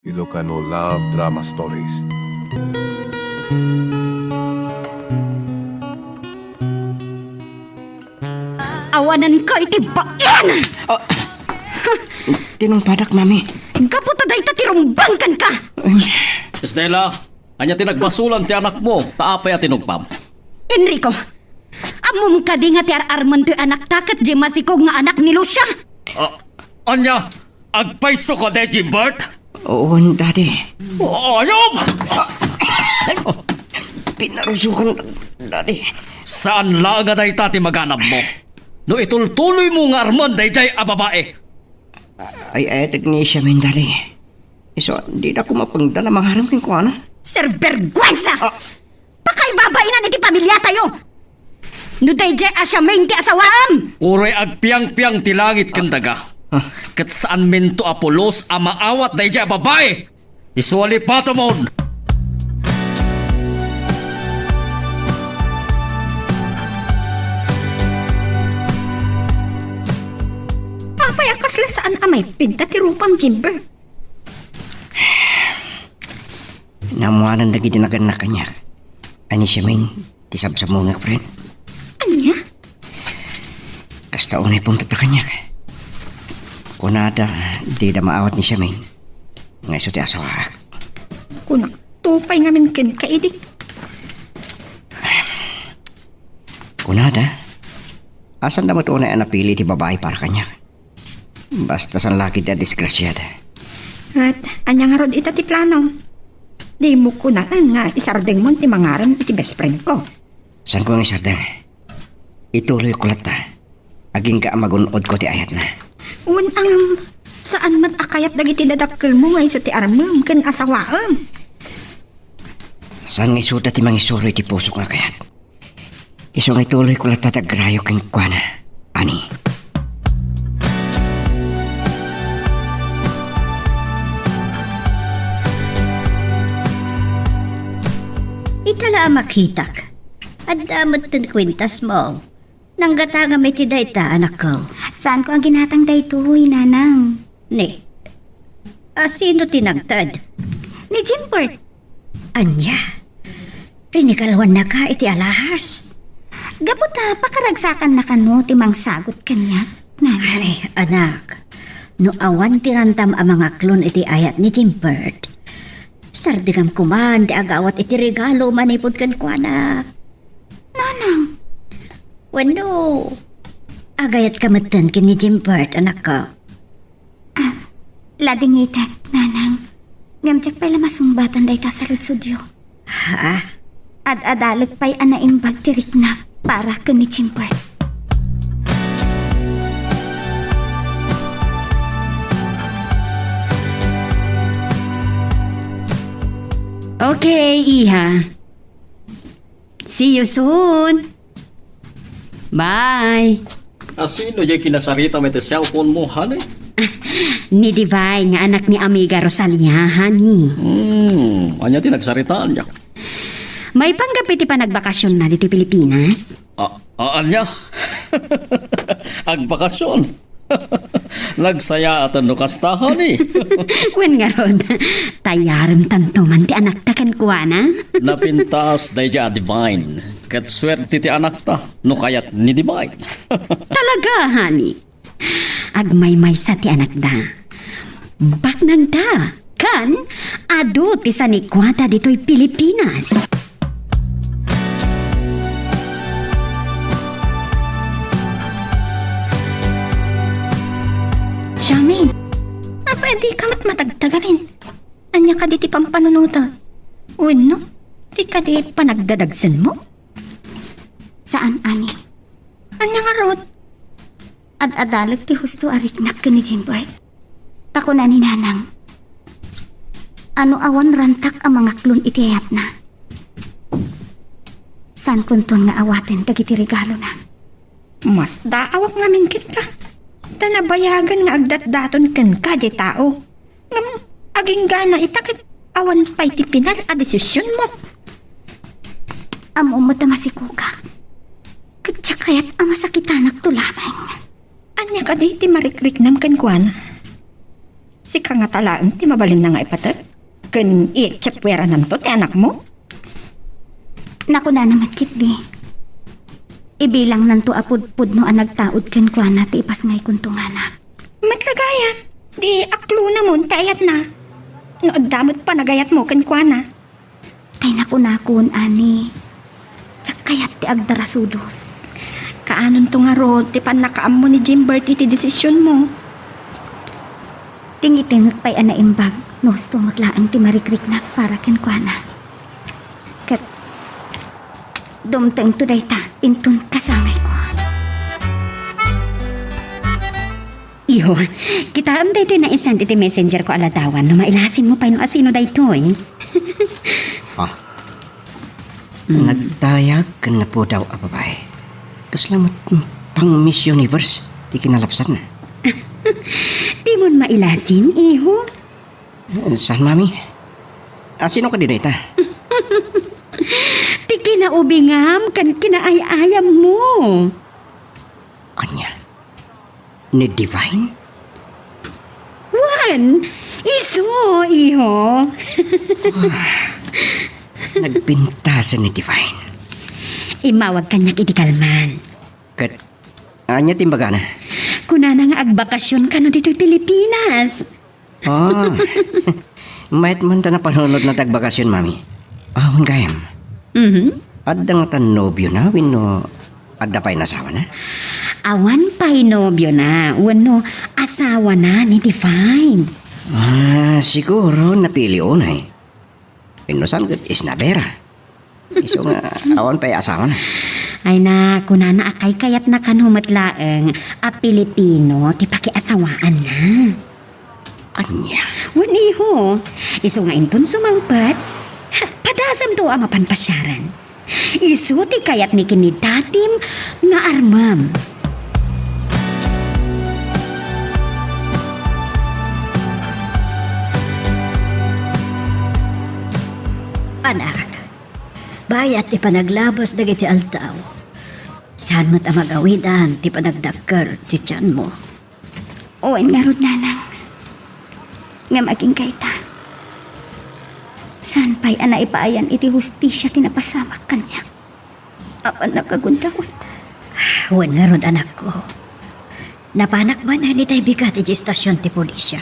Ilocano Love Drama Stories. Awanan ka itibain! Tinungpadak, mami. Kaputa dahi ta tirumbangkan ka! Estela, anya tinagbasulan ti anak mo, taapay at tinugpam. Enrico, amom ka di nga ti ar-arman ti anak takat di masikog nga anak ni Lucia. Anya, agpaiso ko de Jimbert? Oo, daddy. Ayop! Pinarusukan, daddy. Saan lang nga dahi tati maganap mo? No itultuloy mo nga arman dahi jay a babae. Ay, etek ni siya, min, daddy. So, di na ko mapangdala mangharang kin ko, ano? Sir Bergwanza! Pakay babainan iti pamilya tayo! No day jay asya main ti asawaam! Uray agpiang-piang ti langit kandaga. Kat saan minto apulos a maawat dahi jay a babae. Isuali patamon. Apay akas la saan amay pinta ti rupam Jimber. Namuanan lagi tinagan na kanya. Ani siya, min, tisabsab mo nga, friend. Anya? Kasta unay pong tatakanya. Kunada, di na maawat ni siya, min. Nga iso ti asawa. Kuna, tupay nga min ken kaidik. Kunada, asan damat unay ang napili ti babae para kanya. Basta san laki da disgrasyada. At anya nga rod ita ti plano. Di mo kunaan nga isardeng mo ti mangaran iti best friend ko. San ko ang isardeng? Ituloy ko lata. Aging ka magunod ko ti ayat na. Un ang saan mat akayat dagiti dadakkel mo nga iso ti armam ken asawaam. San nga isuda ti mangisuro iti puso ko na kayat. Iso nga ituloy ko lata tagrayo keng kuana. Ani. Itala makitak. At damot tin kwintas mo. Nanggata nga may tiday ta, anak ko. Saan ko ang ginatang daytoy, nanang? Ni, sino tinagtad? Ni Jimbert. Anya, rinikalwan na ka iti alahas. Gabuta, pakaragsakan na kano ti mangsagot kanya. Nanay. Ay, anak, no awan tirantam ang mga klon iti ayat ni Jimbert. Sardigam kuman, di agawat iti regalo manipod kan ko, anak. Nanang. Wano, agayat kamatan kin ni Jimbert, anak ko. Lading ita, nanang. Ngamtsak pala masumbatan day ka sa rudsudyo. Ha? At adalag pa'y anaimbag tirik na para ka ni Jimbert. Okay, Iha. See you soon. Bye. Sino jay kinasarita may ti cellphone mo, hanay? Ni Divine nga anak ni Amiga Rosalia, honey. Anya tinagsaritaan niya. May panggapit pa nagbakasyon na dito Pilipinas. Anya? Agbakasyon. Nagsaya at ano kastahan eh. Wen nga rod, tayaram tanto man ti anak ta kan kuana. Napintas dahi ja Divine. Kat swerte ti anak ta, no kayat ni Divine. Talaga, honey. Agmay-may sa ti anak da. Baknang da, kan, adu ti sanikwata dito'y Pilipinas. Shamin, apa di ka matagtagalin? Anya ka di ti pampanunuta? Uwin no? Di ka di panagdadagsan mo? Saan, ani? Anya nga rod? At adalag ti husto ariknak ka ni Jimbert. Tako na ni nanang. Ano awan rantak ang mga klon itiyat na? San kunton nga awaten dagiti regalo na? Mas daawak nga min kita. Tanabayagan nga agdat-daton kan ka di tao. Ngam, aging gana itakit awan pa'y ti pinal a desisyon mo. Amo matamasiko ka. Katsa kaya't ang masakitanak tulamang. Anya ka di ti marikrik nam kan kuan. Si ka nga talaan, ti mabalin na nga ipatag. Kun i-chapwera nanto, ti anak mo. Naku na namat kit di. Ibilang nanto apud-pud no ang nagtaod ken kwa na ti ipas ngay kuntungana. Matlagayat. Di aklo na mo, tayat na. Nood damot pa nagayat mo, kankwana. Tay naku ani. Tsak kayat ti agdarasudos. Kaanon to nga ro, ti panakaam mo ni Jimbert iti desisyon mo. Tingitingag pa'y anaimbag. Gusto maglaang ti marikrik na para ken kwa na. Kat dumteng to ta intun kasamay ko. Iyo, kita am daytoy na isend iti messenger ko aladawan no mailasin mo pa no asino daytoy. Nagdayag ka na po daw a babae. Kaslamat pang Miss Universe. Di kinalapsan na. Di mo mailasin, iho. Saan, mami? Sino ka din ita? Ti kinaubingam kan kinaayayam mo. Kanya? Ni Divine? Juan, iso, iho. Nagpintasan ni Divine. Imawag kanyak itikalman. Kat, anya timbaga na. Kuna na nga agbakasyon ka no dito'y Pilipinas. Mahit man ta na panunod na tagbakasyon, mami. Ahon kayam. Adda nga ta nobyo na, wino adda pa'y nasawa na. Awan pa'y nobyo na. Wano, asawa na ni Divine. Siguro napili unay. Pinusan kat isnabera. Iso nga, awan pa'y asawa na. Ay na, kuna na akay kayat na kanumatlaeng a Pilipino, ti pakiasawaan na. Anya? Waniho, iso nga intun sumangpat, padasam to ang mapanpasyaran. Iso ti kayat ni kinitatim nga armam. Anak, bayat ti panaglabas dagiti altaw. Saan mo't ang magawidan ti panagdakker ti tiyan mo. O, narod nanang. Nga maging kaita. Saan pa'y ipaayan iti hustisya tinapasamak kanya. Apan nakagundawan. Huwag nga ron anak ko. Napanak ba na ni tayo bigat ti istasyon ti polisya?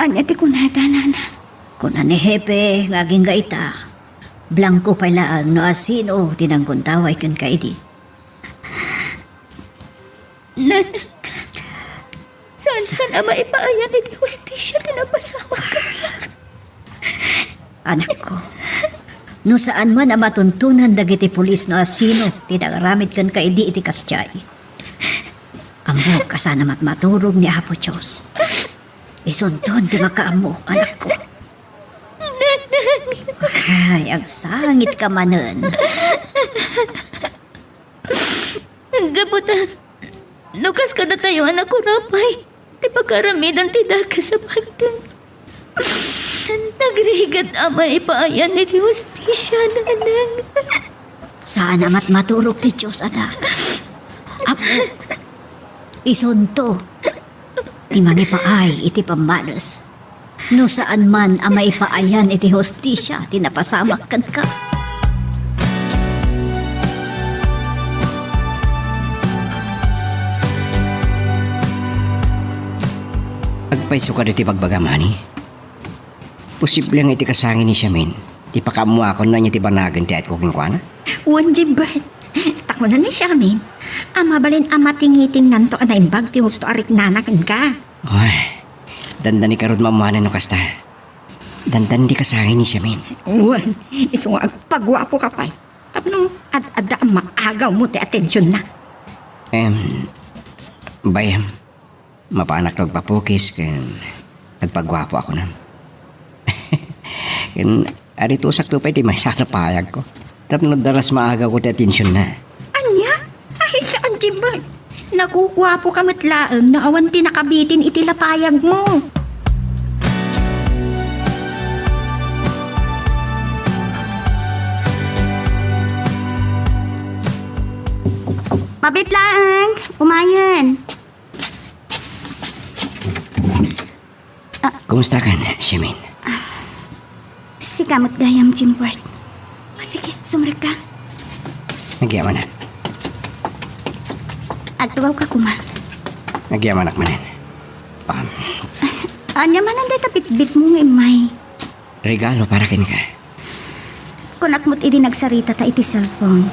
Anya ti kunada nana. Kuna ni Hepe, ngaging gaita. Blanco pala ang no asino tinangguntaway kan kaidi. Nanang, saan ang maipaayan iti hustisya tinapasamak kanya. Anak ko, no saan man ang matuntunan dagiti pulis no asino tinagaramid kan kaidi iti kasyay. Amo kasana maturog ni Apo Diyos. Isunton di makaamo, anak ko. Ay, ang sangit ka manen. Gabutan, lukas ka na tayo anak ko rapay. Ti pagkaramidan ti daga sa pagdang. Nagrigat ama ipaayan ni ti hustisya nanang. Saan amat maturog ti Diyos, anak. Apo, isunto. Ti manipaay iti pamalas. No saan man ang maipaayan iti hostisya, tinapasamak kan ka. Agpaiso ka diti pagbagamani. Posible nga iti kasangin ni Siamin. Ti pakamuakon na niya ti banagan ti at kuking kwa na. Juan Jimbert. Tako na ni Shamin. Mabalin tingiting nanto anaimbag ti husto arik nanakin ka. Ay, dandan ni karod mamuhanan no kasta. Dandan di kasangin ni Siamin. Juan, iso nga agpagwapo ka pa. Tapno, ad-ada ang maagaw mo ti atensyon na. Bayam, mapanak nagpapukis kan nagpagwapo ako na. Kan arito sakto pa iti may sana payag ko. Tapno daras maagaw ko ti atensyon na. Anya? Ay, saan Jimbert? Nagukwapo ka matlaang na awan ti nakabitin iti lapayag mo. Mabit lang, umayan. Kumusta ka na, Shamin? Si kamot gayam, Jimbert. Sige, sumrek ka. Nagyaman anak. Agtuwaw ka kuma. Nagyaman anak manan. Anya man ang tapit-bit mo ng imay. Regalo para kin ka. Kung akmot idi nagsarita ta iti cellphone.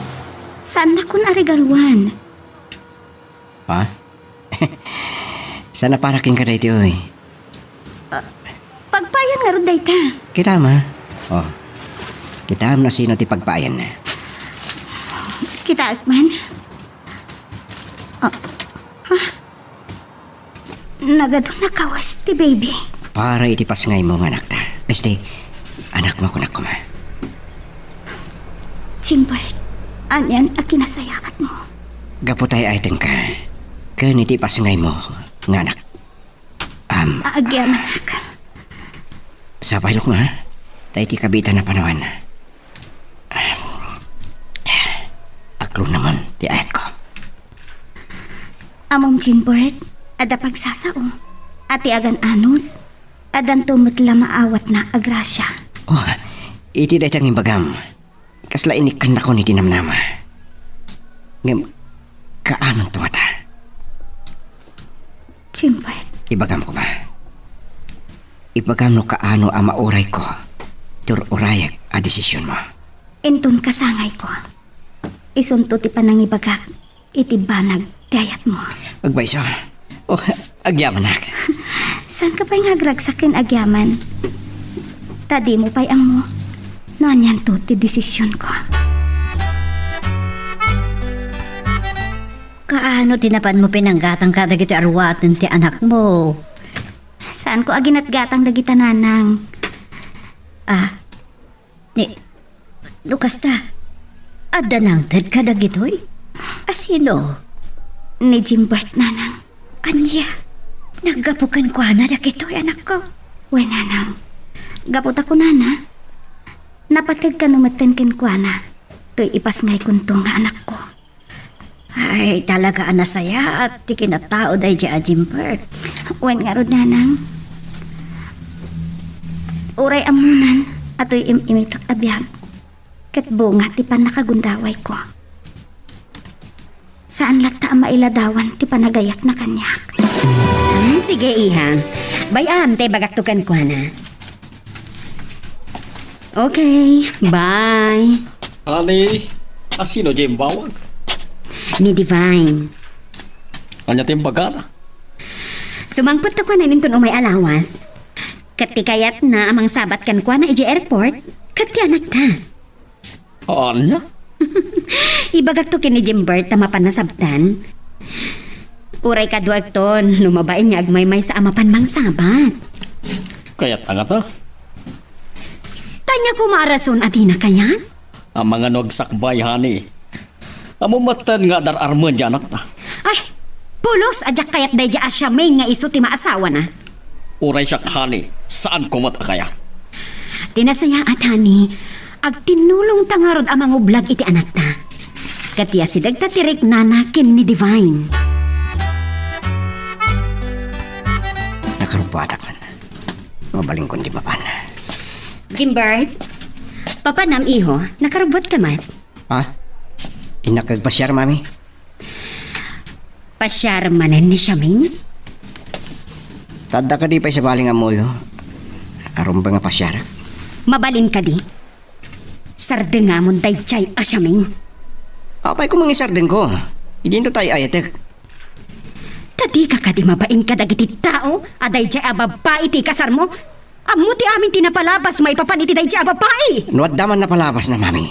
Saan na kun arigaluan? Ha? Sana para kin ka na iti, oy. Pagpayan nga ron ta. Kita ma. Oh. Kita na sino ti pagpayan na. Kita akman. Nagadong nakawas ti baby. Para iti pasngay mo nga anak ta. Este, anak mo kunak ko ma. Jimbert, anyan ang kinasayakat mo. Gaputay ay ka. Kan iti pasngay mo nga anak. Aagyaman ka. Sa pailok nga. Tayo ti kabitan na panawan. Aklo naman ti ayat ko. Among Jimbert, ada pagsasao. Ati agan anus, adan tumutla maawat na agrasya. Oh, iti day tang imbagam. Kasla inikan ako ni tinamnama. Ngem, kaanon to mata. Jimbert, Ibagam ko ma. Ibagam no kaano ang mauray ko. Tur urayak a desisyon mo. inton kasangay ko. Isunto ti panangibagak, iti banag dayat mo. Magbayso. Oh, agyaman nak. Saan ka pa'y ngagragsakin agyaman? Tadi mo pa'y ang mo. Nanyan to ti desisyon ko. Kaano tinapan mo pinanggatang ka dagiti arwaten ti anak mo? Saan ko aginatgatang dagita nanang? Lukas ta. Adda nang tad ka dagitoy? Asino? Ni Jimbert nanang. Anya? Naggapukan ko na dagitoy anak ko. We nanang. Gapot ako nana. Napatid ka numatan ken ko na. To'y ipasngay kuntong nga anak ko. Ay, talaga anasaya at ti kinatao day di Jimbert. Wen nga rod nanang. Uray amunan ato'y imitak abiyag. Ket bunga ti panakagundaway ko. Saan lata ang mailadawan ti panagayat na kanyak? Sige, iha. Bayam, te bagaktukan ko na. Okay, bye. Ani, asino dyan bawag? Ni Divine. Anya timbagana? Sumangpot ko na nintun umay alawas. Kati kayat na amang sabat kan kwa na iji airport, kati anak ka. Anya? Ibagaktukin ni Jimbert na mapanasabtan. Uray kadwag ton, lumabain nga agmay-may sa amapan mang sabat. Kaya't nga ta? Tanya ko maarason at na kaya? Ang mga nagsakbay, hani. Amumatan nga dar armon dyan anak ta. Ay, pulos ajak kayat day dya asya may nga iso ti maasawa na. Uray siya hani, saan kumata kaya? Tinasaya at hani, ag tinulong tangarod ang mga ublag iti anak ta. Katiya si dagtatirik nanakin ni Divine. Nakarupad ako na. Mabaling kundi mapan. Jimbert, papanam iho, nakarubot ka man. Ha? Inakagpasyar, mami? Pasyar manan ni Shamin? Tadda ka di pa sa baling amoyo. Aron ba nga pasyar? Mabalin ka di. Sardengamon day chay asyamin. Apay ko mangisar din ko. Hindi nito tayo ayatek. Tadi ka di mabain ka dagiti tao, aday chay ababa iti kasar mo. Amo ti amin tinapalabas maipapaniti day chay ababai. Nuwad daman na palabas na, mami.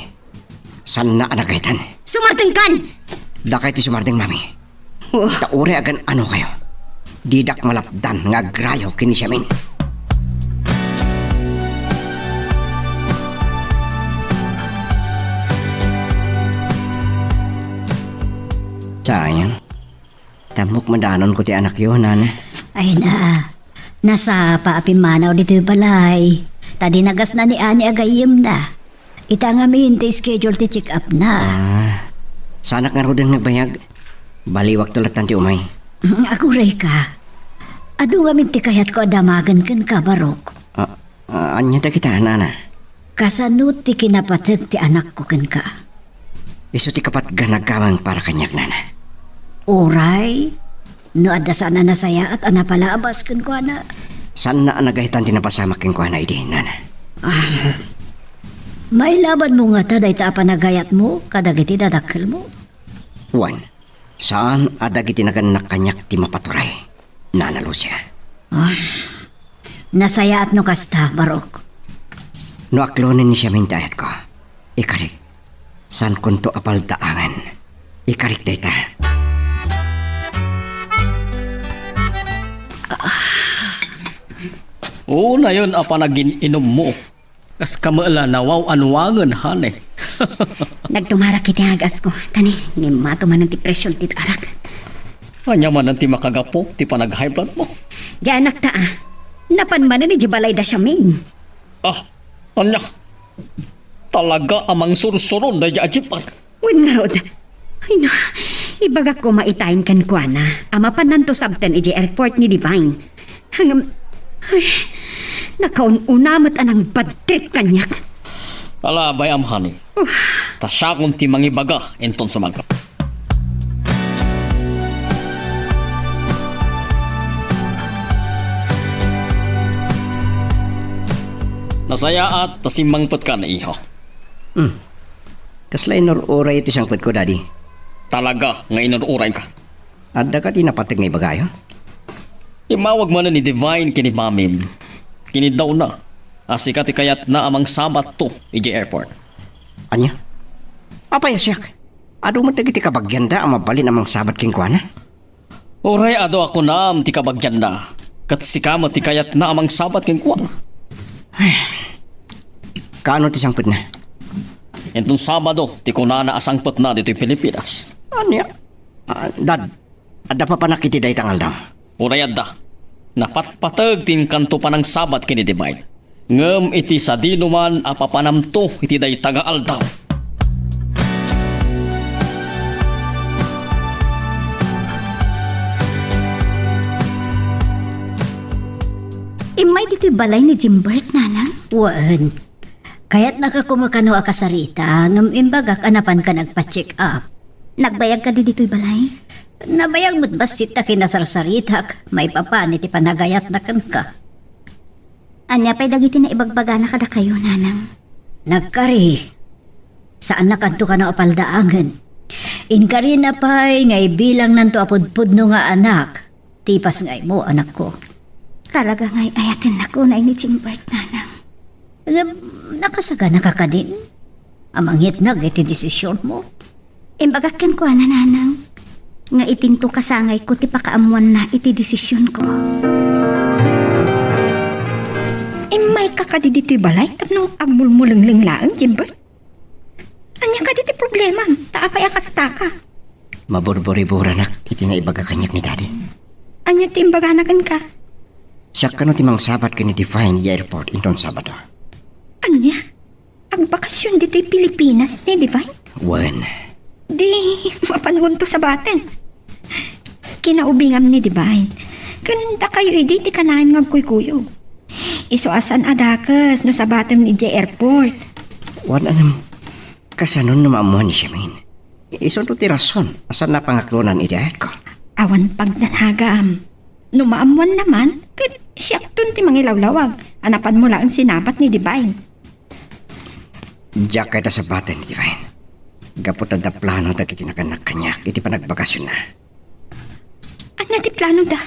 San na anagaytan? Sumarteng kan! Dakay ti sumarding, mami. Oh, Taure agan ano kayo? Didak malapdan nga grayo kini siyamin. Sayang. Tamok madanon ko ti anak yun, nana. Ay na. Nasa paapimanaw dito yung balay. Tadi nagas na ni Ani agayim na. Ita nga min ti schedule ti check up na. Sanak nga rodin nagbayag. Baliwag tulatan ti umay. Ako ray ka. Ado nga minti kayat ko adamagan kan ka, Barok. Anya da kita, nana. Kasanut ti kinapatid ti anak ko kan ka. Iso ti kapat ganagamang para kanyak, nana. Oray, no adda sana nasaya at anapalabas kan ko na. Saan na nagahitan tinapasamak king kuha na idi, nana? May laban mo nga taday ta panagayat mo, kadagiti dadakkel mo. Juan, saan adagiti naganak kanyak ti mapaturay? Nana Lucia. Nasaya at no kasta, Barok. No aklonin ni siya mintayat ko. Ikarik. San kunto apal daangan. Ikarik data. Oo na yun apa naging inom mo. Kas kamala nawaw anuwangan hane. Nagtumara kiti agas ko. Tani, ni mato man ang depresyon tit arak. Anya man ang ti makagapo, ti panag-high blood mo. Diyan anak ta napan man ni Jibalay da siya Ming. Anya. Talaga amang sursuron na yajipan. Uy nga rod. Ay no, ibagak ko maitain kan ko na. Ama pa nanto sabten iji airport ni Divine. Hanggang, ay, nakaununamot anang bad trip kanyak. Ala bay amhani. Tasya kung ti mangibaga enton sa magkap. Nasaya at tasimangpot ka na iho. Kaslay oray iti sangpad ko, daddy. Talaga nga inururay ka. Adda ka tinapatig nga ibagayo? Imawag man na ni Divine kini Mamim. Kini daw na. Asika ti kayat na amang sabat to iji airport. Anya? Apayasyak. Ado mo tagiti kabagyan da ang mabalin amang sabat king kuha na? Oray ado ako na ti kabagyan na. Kat sikama ti kayat na amang sabat king kuwan. Kaano ti sangpad na? Entong Sabado, ti kunana asangpot na dito'y Pilipinas. Anya? Dad, adda pa panakiti day tangal daw. Urayad da. Napatpatag tin kanto pa ng Sabat kini Divine. Ngem iti sa dinuman apapanamto iti day tagaal daw. Imay dito'y balay ni Jimbert, nanang. Waan. Kaya't nakakumakano akasarita, ngam imbagak anapan ka nagpa-check up. Nagbayag ka di dito'y balay? Nabayag mo't basit na kinasarsaritak, may papanit ipanagayat na kan ka. Anya pa'y dagiti na ibagbaga na kada kayo, nanang. Nagkari. Saan na kanto ka na apaldaangan? Inkari na pa'y ngay bilang nanto apudpudno nga anak. Tipas ngay mo, anak ko. Talaga nga'y ayatin na ko na ini Jimbert, nanang. Nakasagana ka din. Amangit na iti desisyon mo. Imbagakin ko, nanang. Nga itinto kasangay ko ti pakaamuan na iti desisyon ko. May kakadidito'y balay tapno agmulmulangling laang, Jimbert. Anya ka diti problema, taapay akasta ka. Maburburi-bura nak, iti na ibaga kanyak ni daddy. Anya timbaganakan ka. Siya kano timang sabat ka ni Divine i airport inton Sabado. Anya, agbakasyon dito'y Pilipinas ni Divine. Wen, Di, mapangon to sa batin. Kinaubingam ni Divine. Kanda kayo di kanain ngagkuy-kuyo. Isuasan adakas no sa batin ni J Airport. wan anam kasanon na maamuhan ni siya min. Iso to ti rason, asan na pangaklonan iti ayat ko. Awan pagdanhagam. No maamuan naman, kit siyak tun ti mangilawlawag. Anapan mo lang ang sinabat ni Divine. Diyak kaya sa batin ni Divine. Gapot ang da plano da kiti nakanak kanyak, iti panagbakasyon na. Anya ti plano da?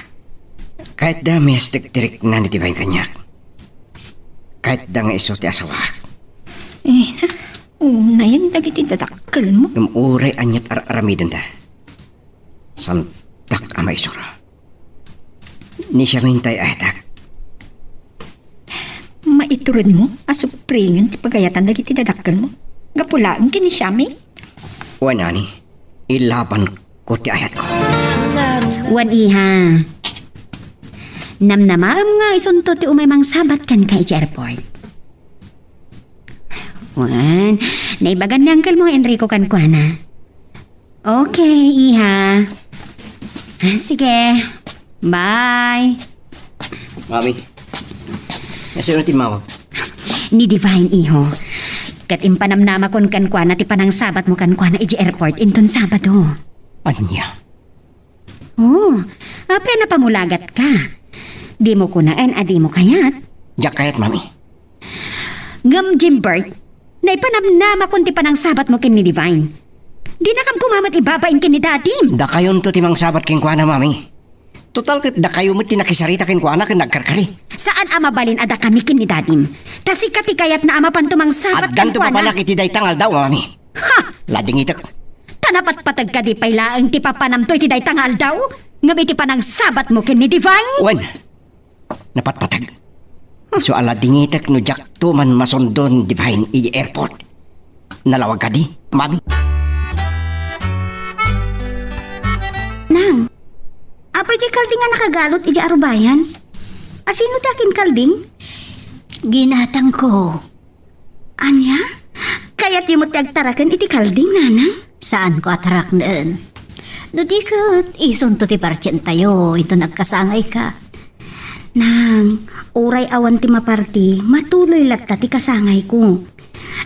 Kahit da may astik-tirik na ni Divine kanyak. Kahit da nga iso ti asawak. Una yan dagiti dadakkel mo. Numuray anyat aramidan da. Santak ama isura. Ni siya mintay atak. Maituron mo, asupringan ti pagayatan dagiti dadakkel mo. Gapulaan kini siyami. Wanani, ilaban ko ti ayat ko. Wan iha. Namnamaam nga isunto ti umay sabat kan kay airport. Wan, naibagan ni Uncle mo Enrico kan ko na. Okay, iha. Sige. Bye. Mami. Nasa ti mawag. Ni Divine, iho. Kat impanamnama kon kan kwa na ti panang sabat mo kan kwa na iji airport inton Sabado. Anya? Oh, apre na pamulagat ka. Di mo kunaan, adi mo kayat. Diyak kayat, mami. Ngam Jimbert, na ipanamnama kon ti panang sabat mo kin ni Divine. Di na kam kumamat ibabain kin ni dadim. Da kayon to timang sabat king kuana, mami. Total kat da kayo mo tinakisarita king kuana kin nagkarkari. Saan ama balin ada kami kin ni dadim? Tasi katikayat na ama pantumang sabat At ganto pa kwa na. panak iti day tangal daw, mami. Ha! Lading itak. Tanapat patag ka di pailaang ti papanamtoy ti day tangal daw? Ngam iti panang sabat mo kin ni Divine? Wen. Napatpatag. So alading itak no jak to man masondon Divine i airport. Nalawag ka di, mami. Nang, apay di kalding nga nakagalot iji arubayan? Asino takin kalding? Ginatang ko. Anya? Kaya't yung agtarakan iti kalding, nanang? Saan ko atarak naan? No di ka ison to ti parchen tayo, ito nagkasangay ka. Nang, uray awan ti maparti, matuloy latta ti kasangay ko.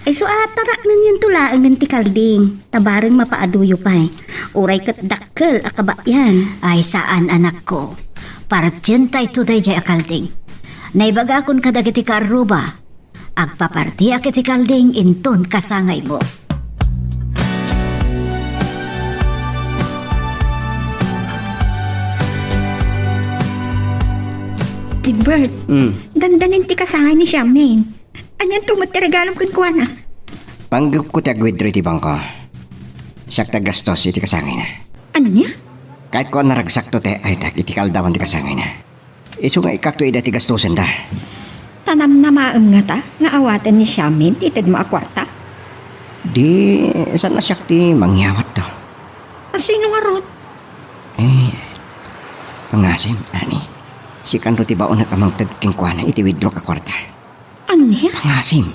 Ay so atarak nun yung tulaang ng ti kalding, tabarang mapaaduyo pa eh. Uray kat dakkel akaba yan. Ay saan anak ko? Parchen tayo today jay akalding. Naibaga akon kadagiti karuba. Agpaparti akiti kalding inton kasangay mo. Gilbert, dandanin ti kasangay ni Charmaine. Anyan tumot ti regalong kunkwana. Panggap ko ti agwidro iti bangko. Siyak tagastos iti kasangay na. Ano niya? Kahit ko naragsak to te, ay tak iti kaldawan ti kasangay na. Iso nga ikakto ida ti gastosan da. Tanam na maam nga ta, nga awatan ni Charmaine, titid mo akwarta. Di, saan na siyak ti mangyawat to? Sino nga rot? Pangasin, ani. Si kanto ti baon na kamang tagking kuana iti withdraw ka kwarta. Ano niya? Pangasim.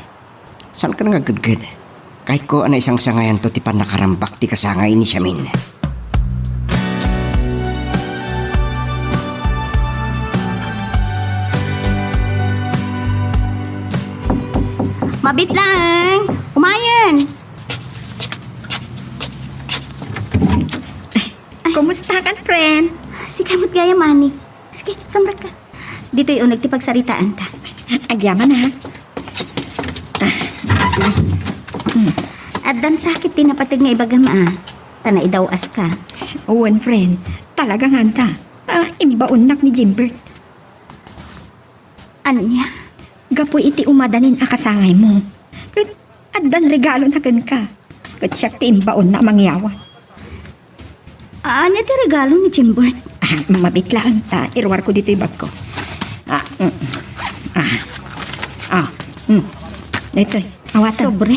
Saan ka nagagudgud? Kahit ko ana isang sangayan to ti panakarambak ti kasangay ni Charmaine. Mabit lang! Umayan! Kumusta kan, friend? Sige, mo't gaya, Manny. Sige, samrak ka. Dito'y unag ti pagsaritaan ta. Agyaman ha. At dan sakit tinapatag nga ibagam Tanay daw as ka. Uwan, friend. Talaga nga ta. Imbaunnak ni Jimbert. Ano niya? Gapoy iti umadanin akasangay mo. At dan regalo na kan ka. Kat siya ti imbaon na mangyawa. Ano ti regalo ni Jimbert? Mabitlaan ta. Irwar ko dito yung bag ko. Ito, awatan. Sobre.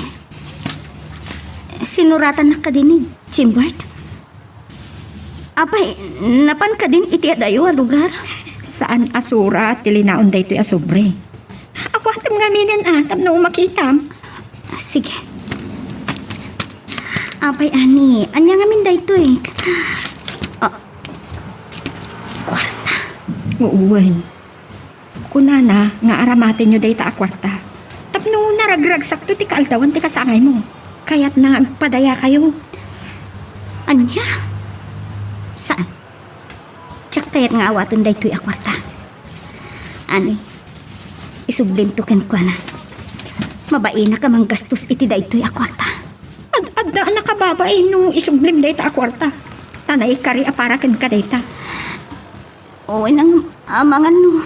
Sinuratan na ka din ni Jimbert. Apay, napan ka din iti adayo a lugar? Saan asura, tilinaon da ito yung asobre. Awatam nga minin atam na umakitam. Sige. Apay, ani. Anya nga min da ito eh. Kwarta. Uuwan. Kunana, nga aramatin nyo dayta akwarta. Tapno naragragsak to ti kaaldawan ti kasangay mo. Kaya't nagpadaya kayo. Anya? Saan? Tsak kaya't nga awatan da ito'y akwarta. Ani, isublim to ken kwa na. Mabain na ka mang gastos iti da ito'y akwarta. Adda nakababay no isublim dayta akwarta. Tanay kari aparakan ka dayta. O, nang amangan no.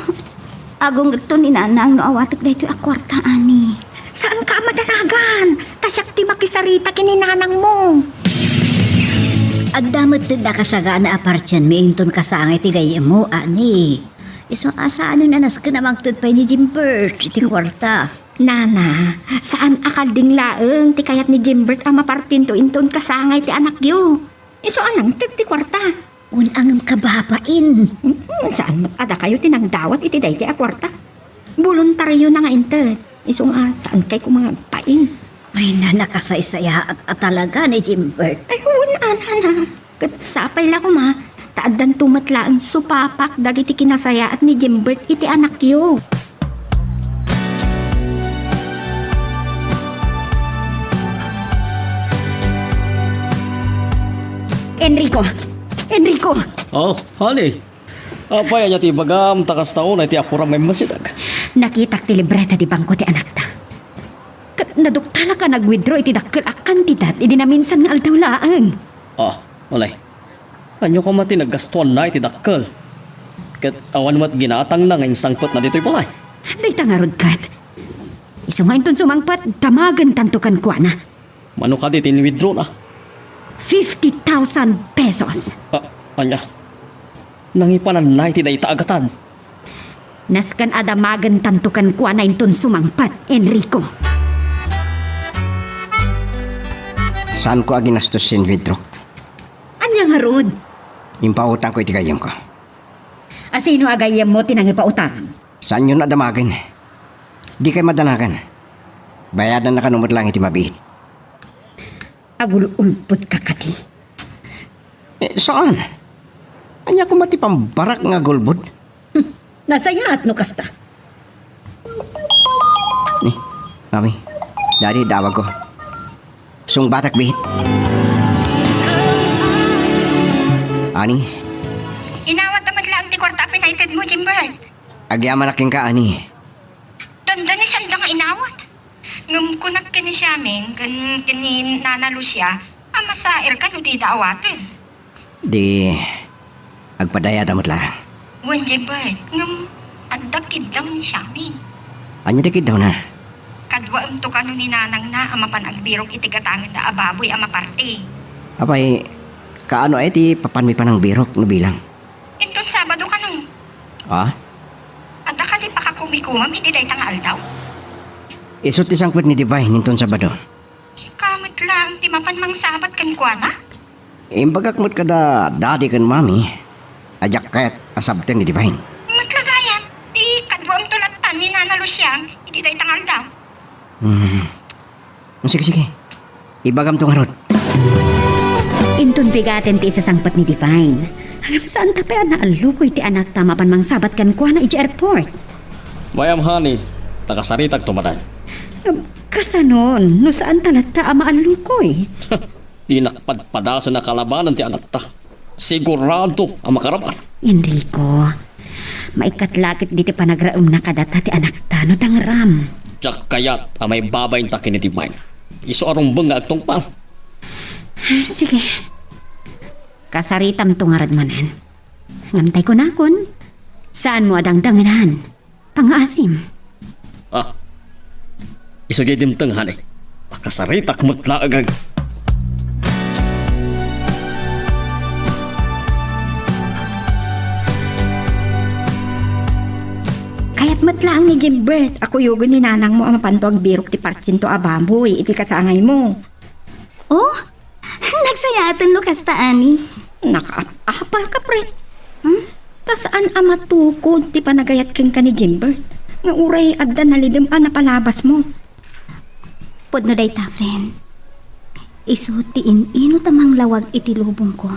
Agong ito ni nanang no awatak da ito'y akwarta, ani. Saan ka madanagan? Tasyak ti makisarita kininanang mo. Agdamot din nakasaga na apartyan may inton kasangay ti gaya mo, ani. Iso asaan na nanas ka namang tutpay ni Jimbert, iti kwarta. Nana, saan akalding laeng ti kayat ni Jimbert ang mapartinto inton kasangay ti anak yo? Iso anang ti kwarta. Unang kababain. Saan ada kayo tinangdawat iti dayti a kwarta? Voluntaryo na nga inted. Iso nga saan kay kumagpain? Ay na nakasaysaya at talaga ni Jimbert. Ay, huwag na. Katsapay lang ko ma. Taadan tumatlaan supapak dagiti kinasaya at ni Jimbert iti anak yo. Enrico! Enrico! Oh, honey. Apay anya ti bagam takas taon ay ti apura may masidag. Nakitak ti libreta di bangko ti anak ta. Naduktala ka nag-withdraw iti dakkel a kandidat iti na minsan nga aldaw laang. Ah, walay. Anyo ka mati naggastuan na iti dakkel. Kat awan mat ginatang na ngayon sangpot na dito'y balay. Dayta nga rod kat. Isumain ton sumangpat, tamagan tantukan kwa na. Mano ka di tin-withdraw na? 50,000 pesos. Ah, anya. Nangipanan na iti dayta agatan. Naskan adamagan tantukan kwa na inton sumangpat, Enrico. Saan ko aginastos sin withdraw? Anya nga rod? Yung pautang ko itigayam ko. Asino agayam mo tinangipautang? Saan yun nadamagan? Di kayo madanagan. Bayadan na kanumot lang iti mabihit. Agululpot ka kati. Saan? Anya ko mati pambarak nga gulbod. Nasaya at no kasta. Ni, mami, daddy, dawag ko. Sung batak bihit. Ani, Inawat naman lang ti kwarta pinaitid mo, Jimbert. agyaman aking ka, ani. Tanda ni sandang inawat. Ngam kunak kini siya min, kini Nana Lucia, amasair ka no di daawatin. Di, agpadaya damot lang. Wan, Jimbert, ngam adakid daw ni siya min. Anya dikit daw na. Kadwa to ka no ni Nanang na amapan agbirok itigatangan da ababoy amaparte. Apay, kaano ay ti papanmi pa ng birok no bilang. Inton Sabado ka no. Ah? Adda ka di pa ka kumikumam, hindi day tangal daw. Isot isang kwet ni Divine ninton Sabado. Kamot lang, ti mapan mang sabat kan kwa na. Imbagak mo't kada daddy kan mami. Ajak kayat asabten ni Divine. Matlagayan, di kadwa ang tulatan ni Nana Lucia, hindi day tangal daw. Sige, sige. Ibagam tong harot. Inton bigaten ti isa sangpat ni Divine. Hanggang saan tape na alukoy ti anak tama pan mang sabat kan kwa na iti airport. Bayam honey. Tagasaritag tumaday. Kasanon, no saan talata ama alukoy? Di nakpadpada sa nakalabanan ti anak ta. Sigurado ang makaraman. Enrico, maikatlakit di ti panagraum na kadata ti anak ta no tangram. Diyak kayat ang may babayin ta kinitibay. Iso arong bang agtong pa. Sige. Kasaritam tungarad manan. Ngamtay ko na kun. Saan mo adang danganan? Pang-asim. Ah, iso jay dimteng hanay. Pakasaritak mutla agag. Kayat matlaang ni Jimbert, ako yugo ni Nanang mo amapanto ang birok ti partsinto ababoy, iti katsangay mo. Oh, nagsayatan lo kasta ani. Nakaapal ka, pre. Tasaan ama tukod ti panagayat ken ka ni Jimbert? Nga uray adda nalidem napalabas mo. Podno day ta, friend. Isutiin ino tamang lawag iti lubong ko.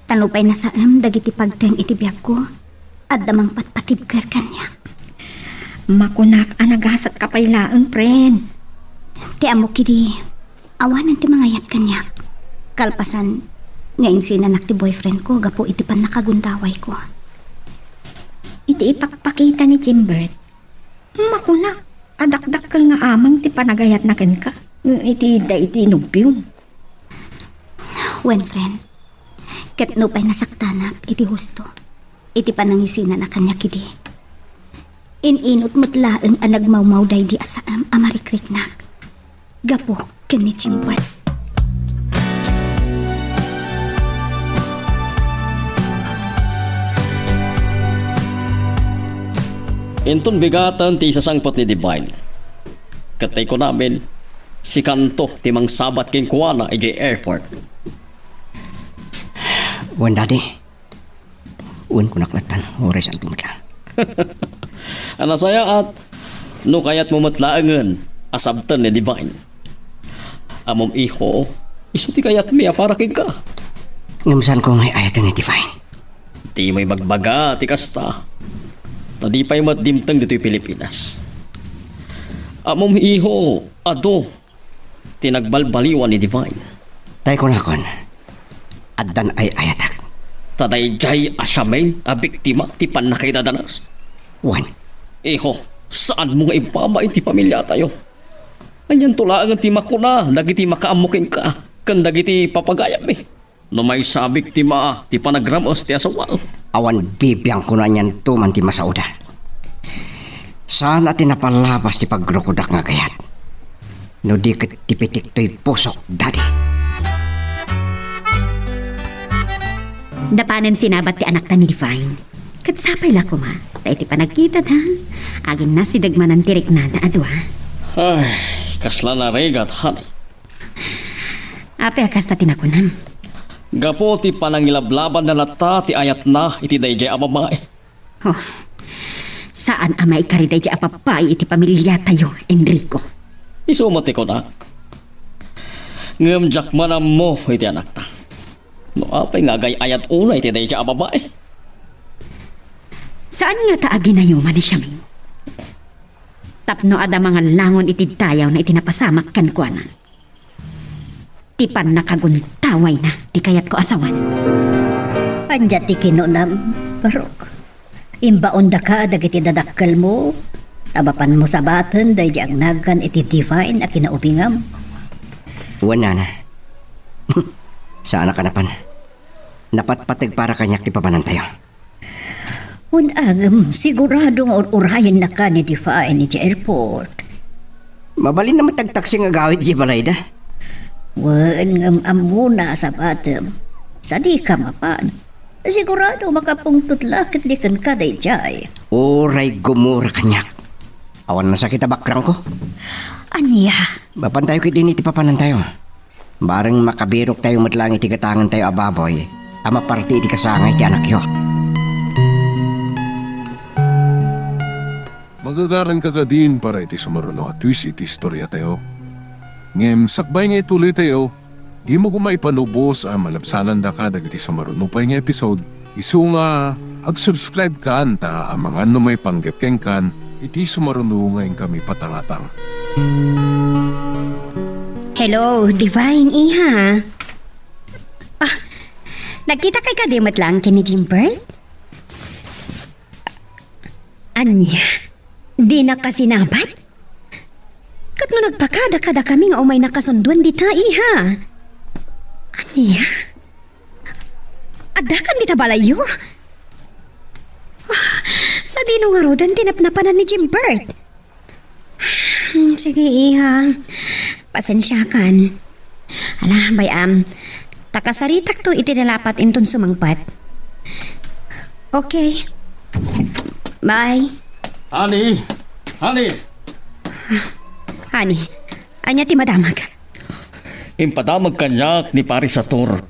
Tanupay na saam dagiti pagteng iti biyak ko. At damang patpatibker kanya. Makunak anagasat kapaylaang, friend. Ti amo kidi, awanan ti mangayat kanya. Kalpasan, ngayon sinanak ti boyfriend ko, gapo iti pan nakagundaway ko. Iti ipakpakita ni Jimbert. Makunak, adakdakkel nga amang ti panagayat na ken ka. Iti da iti nubyo. When friend, ketnupay nasaktanak iti husto. Iti panangisina na kanya kidi. Ininot mutlaeng ang nagmawmaw day di asaam amarikrik na. Gapo ken ni Jimbert. Inton bigatan ti isasangpot ni Divine. Katay ko namin, si Kanto timang sabat king kuwana iji airport. Wan daddy. Uwan ko naklatan. Oray saan tumatla. Ano saya at no kayat mo matlaangan asabtan ni Divine. Amom iho, iso ti kayat miya para king ka. Ngamsan ko may ayatan ni Divine. Ti may magbaga, ti kasta. Tadi pa'y matdimtang dito'y Pilipinas. Amom iho, ado, tinagbalbaliwan ni Divine. Tay ko nakon. Addan ay ayatak. Taday jay asamen, a biktima, ti pan na kay dadanas. Wan. Iho, saan mo nga ipamay ti pamilya tayo? Anyan tulaan ti makuna, dagiti makaamukin ka, kan dagiti papagayam eh. No may sabik ti maa, ti panagramos ti asawal. Awan bibiyang ko na niyan tuman ti masauda. Saan at tinapalabas ti pagrukudak nga kayat? No di kat tipitik to'y pusok, daddy. Dapanan sinabat ti anak ta ni Divine. Katsapay la ko ma. Ta iti panagkita ha. Agin na si dagmanan tirik na adwa. Ay, kasla na regat, honey. Ape akas ta tinakunan. Gapo ti panangilablaban na lata ti ayat na iti dayjay amabae. Oh, saan ama ikariday di apapay iti pamilya tayo, Enrico? Isumati ko na. Ngam jakmanam mo iti anak ta. No apay nga gay ayat una iti dayjay amabae. Saan nga ta aginayuman ni Siaming? Tapno ada mga langon iti tayaw na itinapasamak kan kuana. Tipan nakaguntaway na, di kayat ko asawan. Anja ti kinunam, Barok. Imbaon da ka, dagiti dadakkel mo. Abapan mo sa batan, dahi ang nagan iti Divine a kinaubingam. Wan na. Saan na kanapan? Napatpatag para kanyak ti papanan tayo. Unagam, siguradong urayan na ka ni Divine ni airport. Mabalin na matagtaksi nga gawit di balayda. Wan ngam amuna sa batam. Sa di ka mapan. Sigurado makapungtut lakit di kan ka day jay. Oray gumura kanyak. Awan na sakit bakrang ko. Anya, Bapan tayo kit din iti papanan tayo. Bareng makabirok tayo matlang iti katangan tayo ababoy. Ama parti iti kasangay ti anak yo. Magagaran ka ka din para iti sumaruno at twist iti istorya tayo. Ngem, sakbay nga ituloy tayo, di mo kumaipanubos ang malabsanan da ka dagiti sumaruno pa nga episode. Isu nga, ag-subscribe ka anta ang mga may panggapkeng kan, iti sumaruno ngayon kami patangatang. Hello, Divine Iha. Ah, nakita kay kadimot lang kini Jimbert? Anya, di na kasinabat? Kat no nagpakada-kada kami nga umay nakasunduan dita, Iha. Anya? Adakan dita balayo? Ah, sa dino nga rodan tinapnapanan ni Jimbert. Sige, Iha. Pasensya kan. Ala, bayam. Takasaritak to itinalapat inton sumangpat. Okay. Bye. Honey! Honey! Ani, anya ti madamag. Impadamag kanyak ni Paris Sator.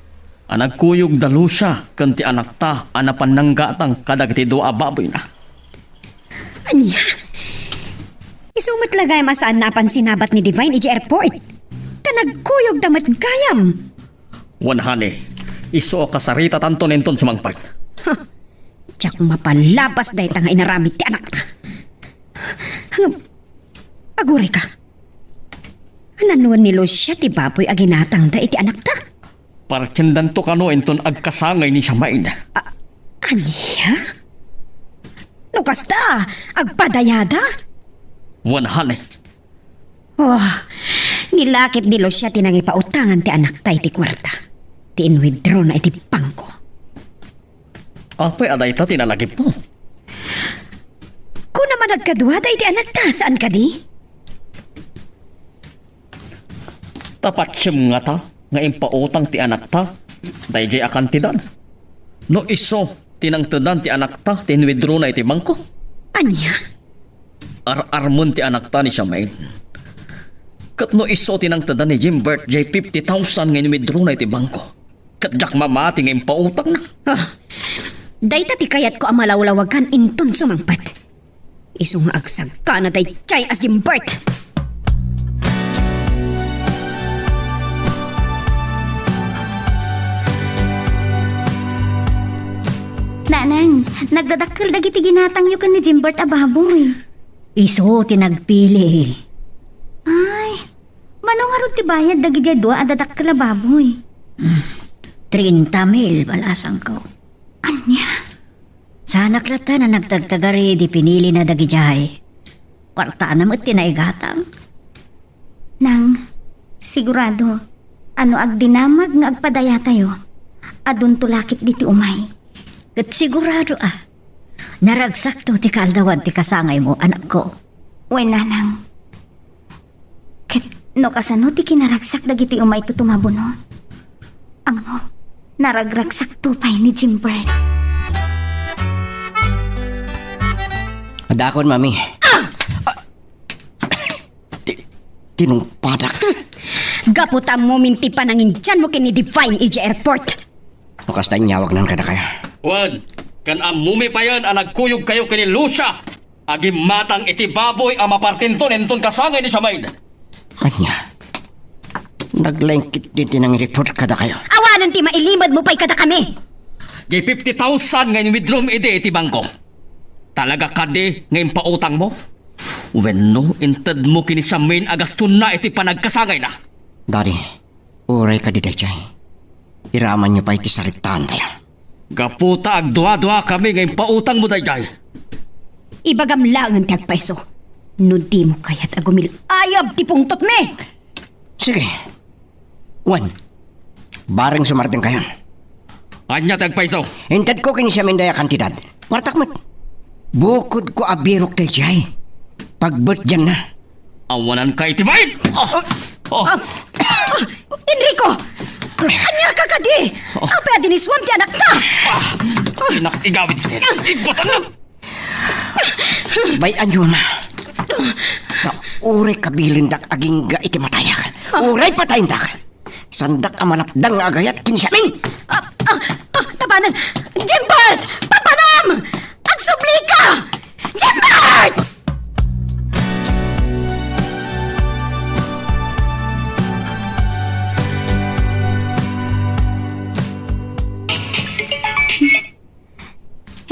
Anagkuyog dalo siya kan ti anak ta anapan ng gatang kadagiti do ababoy na. Anya? Isumat lagay masaan napan sinabat ni Divine iji airport. Tanagkuyog damat gayam. Wan honey, iso kasarita tanto nenton sumangpag. Diyak mapalabas dahi nga inaramid ti anak ta. Hanggang, aguray ka. Ananuan ni Lucia ti baboy aginatang da iti anak ta. Parkindan to kano enton agkasangay ni siya main. Anya? Lukas ta, agpadayada? Wan honey, Oh, nilakit ni Lucia tinangipautangan ti anak ta iti kwarta. Ti inwithdraw na iti bangko. apay aday ta tinalagip mo. Kung naman nagkadwada iti anak ta, saan ka di? Tapat siyem nga ta, nga impautang ti anak ta, dayjay akan tidan. No iso, tinangtedan ti anak ta, tinwithdraw na iti bangko. Anya? Ar-armon ti anak ta ni Siamain. Kat no iso tinangtedan ni Jimbert, jay 50,000 nga inwithdraw na iti bangko. Kat jak mamati nga impautang na. Oh, dayta ti kayat ko ang malawlawagan inton sumangpat. Isu nga agsag ka na day chay as Jimbert. Nanang, nagdadakkel dagiti ginatang yu kan ni Jimbert a baboy. Iso tinagpili. Ay, manong nga ron ti bayad dagiti dua a dadakkel a baboy. 30,000 balasang ko. Anya? Sa naklata na nagtagtagari di pinili na dagijay. Kwarta na mo't tinaigatang. Nang, sigurado, ano ag dinamag nga agpadaya tayo. Adun tulakit diti umay. Kat sigurado naragsak to ti kaaldawan ti kasangay mo, anak ko. Uy, nanang. Ket, no kasano ti kinaragsak dagiti umay to tumabuno. Amo, naragragsak tupay ni Jimbert. Dakon, mami. Tinungpadak. Gaputam mo minti panangin dyan mo kini Divine EJ Airport. Nukas tayo nyawag nan kada kayo. Wan, kan amumi pa yan ang nagkuyog kayo kini Lucia. Agi matang iti baboy ang mapartinton enton kasangay ni Samain. Kanya. Naglengkit din tinang report kada kayo. Awanan ti mailimad mo pa'y kada kami. Di 50,000 ngayon withdraw ide iti bangko. Talaga kadi ngayon pautang mo? When no, inted mo kini Samain agaston na iti panagkasangay na. Dari, uray ka di dayjay. Iraman niyo pa iti salitaan tayo. Gaputa ag dua-dua kami ngayon pautang mo dayjay. Ibagam lang ang tagpaiso. No di mo kaya't agumil ayab ti pungtot me. Sige. Juan, bareng sumarting kayo. Anya tagpaiso. Hintad ko kini siya mindaya kantidad. Martakmat. Bukod ko abirok dayjay. Pagbert dyan na. Awanan kay Tibain! Enrico! Anya ka kadi! Apa din iswam ti anak ka! Inakigawid sila. Igbatan lang! Bayan yun na. Uray kabilindak aging ga iti matayak. Uray patayindak. Sandak amalapdang agayat kinsyaming. Tabanan! Jimbert! Papanam! Agsubli ka! Jimbert!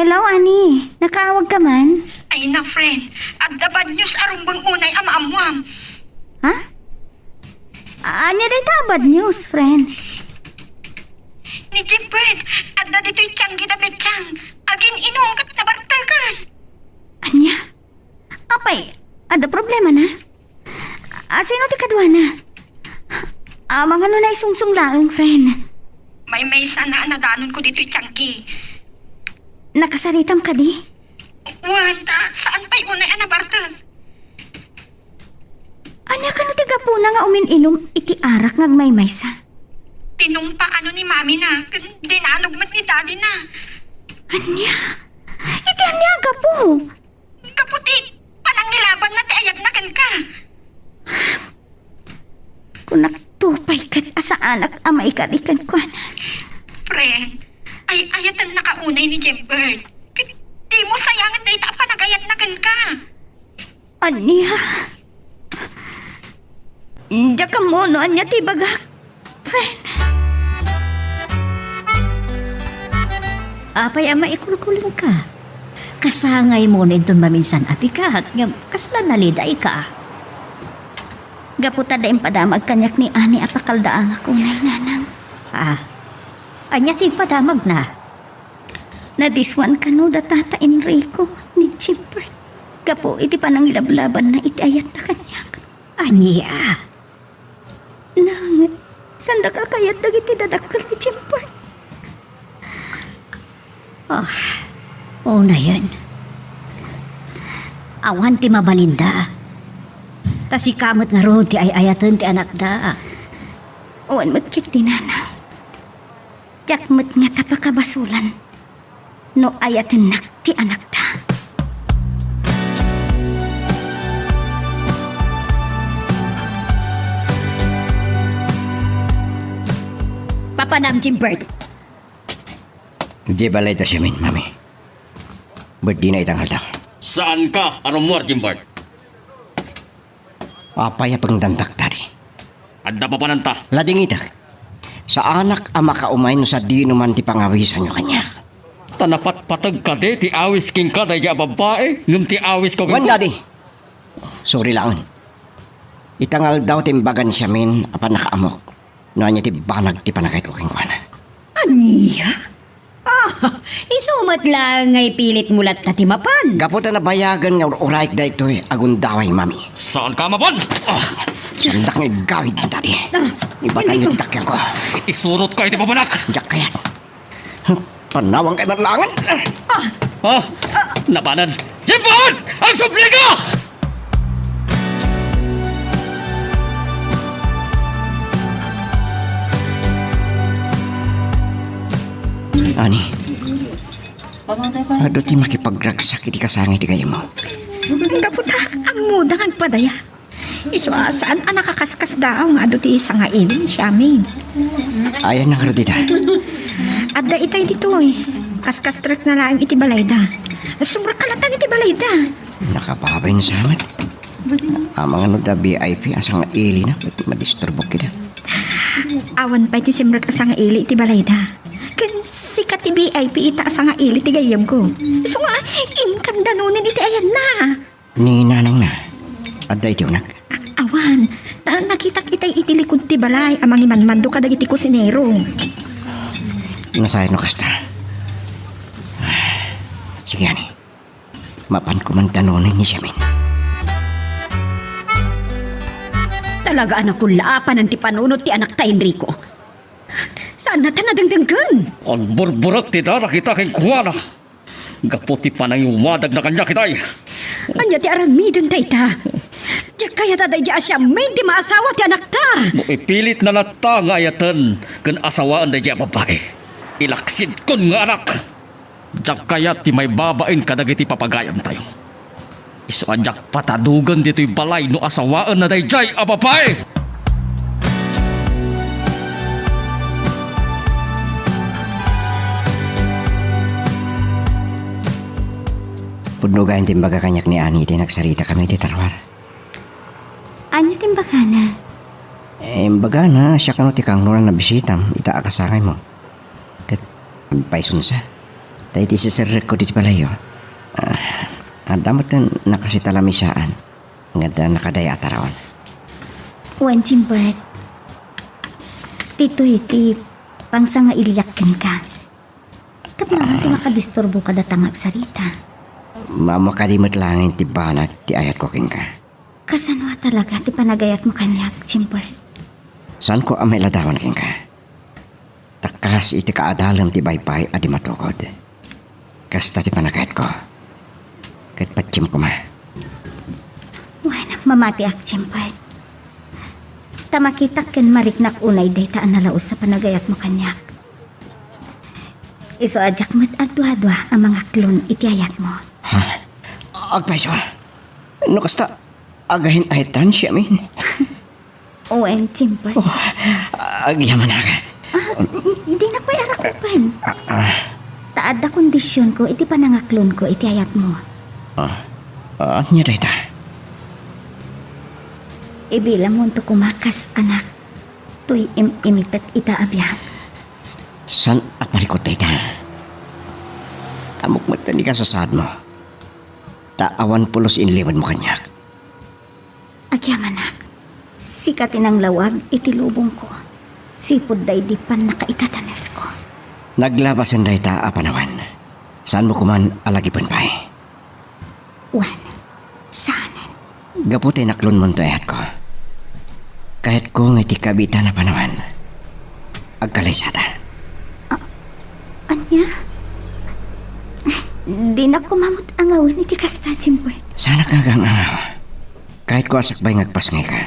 Hello, Ani. Nakaawag ka man? Ay na, friend. Agda bad news arumbang unay amaamuam. Ha? Anya dito bad news, friend. Ni Jimbert, agda dito'y tiyanggi na betsyang. Agin inungkat na bartagan. Anya? Apay, ada problema na? Sino ti kadwa na? Mga ano na isungsung laang, friend. May sana nadanon ko dito'y tiyanggi. Nakasaritam ka di? Wanda, saan pa'y unay anabartag? Anya ka no tiga po na nga umin-ilom iti arak ngagmaymaysa. Tinumpa ka no ni mami na. Dinanugmat ni daddy na. Anya? Iti anya ka po? Kaputi, panang nilaban na ti ayag na kan ka. Kung naktupay kat asa anak amay karikan ko na. Friend, ay ayatan nakaunay ni Jimbert. Di mo sayangan dahi ta panagayat na kan ka. Anya? Diya ka mo no, anya tibagak. Friend. Apay ama ikulkuling ka. Kasangay mo nito maminsan api ka. Kasla naliday ka. Gaputa da impadamag kanyak ni Ani apakaldaang ako na nanang. Anya ti padamag na. Nadiswan ka no da tata Enrico ni Jimbert. Gapo iti panang lablaban na iti ayat na kanyak. Anya. Nang, sanda ka kayat dagiti dadakkel ni Jimbert. Una yan. Awan ti mabalinda. Kasi kamot nga ro ti ayayatan ti anak da. Uwan mo't kit di nanang. Jakmat nga tapakabasulan. No ayatan nak ti anak da. Papanam, Jimbert. Di balay ta siya min, mami. Ba't di na itang haldak? Saan ka? Anong mo, Jimbert? Apaya pang dantak tadi. Adda pa pananta. Lading itak. Sa anak ang makaumay no sa di naman ti pangawisan nyo kanya. Tanapat patag ka di, ti awis king ka dahil babae, ngam ti awis ko Wan, daddy. Sorry lang. Itangal daw timbagan siya min apan nakaamok. Noanya ti banag ti panagay ko king kuana. Aniya? Isumat lang ngay pilit mulat na timapan. Gaputa na bayagan nga urayk da ito'y agundaway, mami. Saan ka mapan? Sandak nga gawid, daddy. Ibatan niyo titakyan ko. Isurot ka iti papanak! Diyak kayat. Panawang kay langan. Napanan! Jimpon! Ang supliga! Ani, ado ti makipagragsak iti kasangay ti kayo mo. Gaputa, ang muda kang padaya. Iso saan ang nakakaskas daw nga ti isang nga ilin siya amin. Ayan na karodita. Adda itay dito eh. Kaskas truck na lang iti balayda. Sobra kalatan iti balayda. Nakapabay na sa amat. Amang ano da VIP asang ili na madisturbo kita. Awan pa iti simrat asa nga ili iti balayda. Kan sikat ti VIP ita asa nga ili ti gayam ko. So nga, inkanda nunin iti ayan na. Ni nanang na. Adda iti unak. Awan, nakita kita'y iti likod ti balay amang imanmando kadag iti kusinero. Nasayad no kasta. Sige, ani. Mapan ko man tanunin ni Siamin. Talaga anak ko laapan ang tipanunod ti anak ta Enrico. Saan na tanadangdanggan? Ang burburak ti dara kita king kuwana. Gaputi pa na yung wadag na kanya kitay. Anya ti aramidon tayta. Diyak kaya taday di asya may di maasawa ti anak ta. Mo ipilit na nata nga ayatan kan asawaan da diya babae. Ilaksid kon nga anak. Diyak kaya ti may babain kadagiti papagayam tayo. Iso anyak patadugan dito'y balay no asawaan na day jay a babae. Pudnugahin timbaga kanyak ni Ani iti nagsarita kami iti tarwar. Anya timbakana? Baga na siya kano ti kang nuna na bisitam ita akasangay mo. Kat pagpaisun sa. Tayo ti sisirrik ko dito palayo. Damat na nakasitalamisaan. Nga da nakadaya atarawan. Wan Jimbert. Tito iti pangsa nga iliyakin ka. Kapag ti makadisturbo ka datang agsarita. Mamakadimot lang ti banag ti ayat ko king ka. Kasanwa talaga ti panagayat mo kanyak, Jimbert. Saan ko amay ladawan king ka? Takas iti kaadalam ti baypay adi matukod. Kasta ti panagayat ko. Kahit patsim ko ma. Wan, mamati ak, Jimbert. Tamakitak ken mariknak unay day taan nalaos sa panagayat mo kanyak. Iso ajak mo't adwa-adwa ang mga klon iti ayat mo. Ha? Agpaiso. No kasta agahin ahitan siya min. Wan, Jimbert. Agyaman na ka. Hindi na pa'y arakupan. Taad na kondisyon ko, iti panangaklon ko, iti ayat mo. Anya dahita? Ibilang mo to kumakas, anak. Tuy imitat itaabyan. San aparikot dahita? Tamok matani ka sa sahad mo. Taawan pulos inliwan mo kanyak. Agyaman, anak. Sikatin ang lawag, iti lubong ko. Sipod day di pan nakaitatanes ko. Naglabasan dahita apanawan. Saan mo kuman alagipan pa eh? Wan, saanan. Gaputi naklon mo to ayat ko. Kahit ko nga iti kabita na panawan. Agkalaysata. Anya? Di na kumamot ang awan iti kasta, Jimbert. Sana ka gang kahit ko asakbay ngagpasngay ka.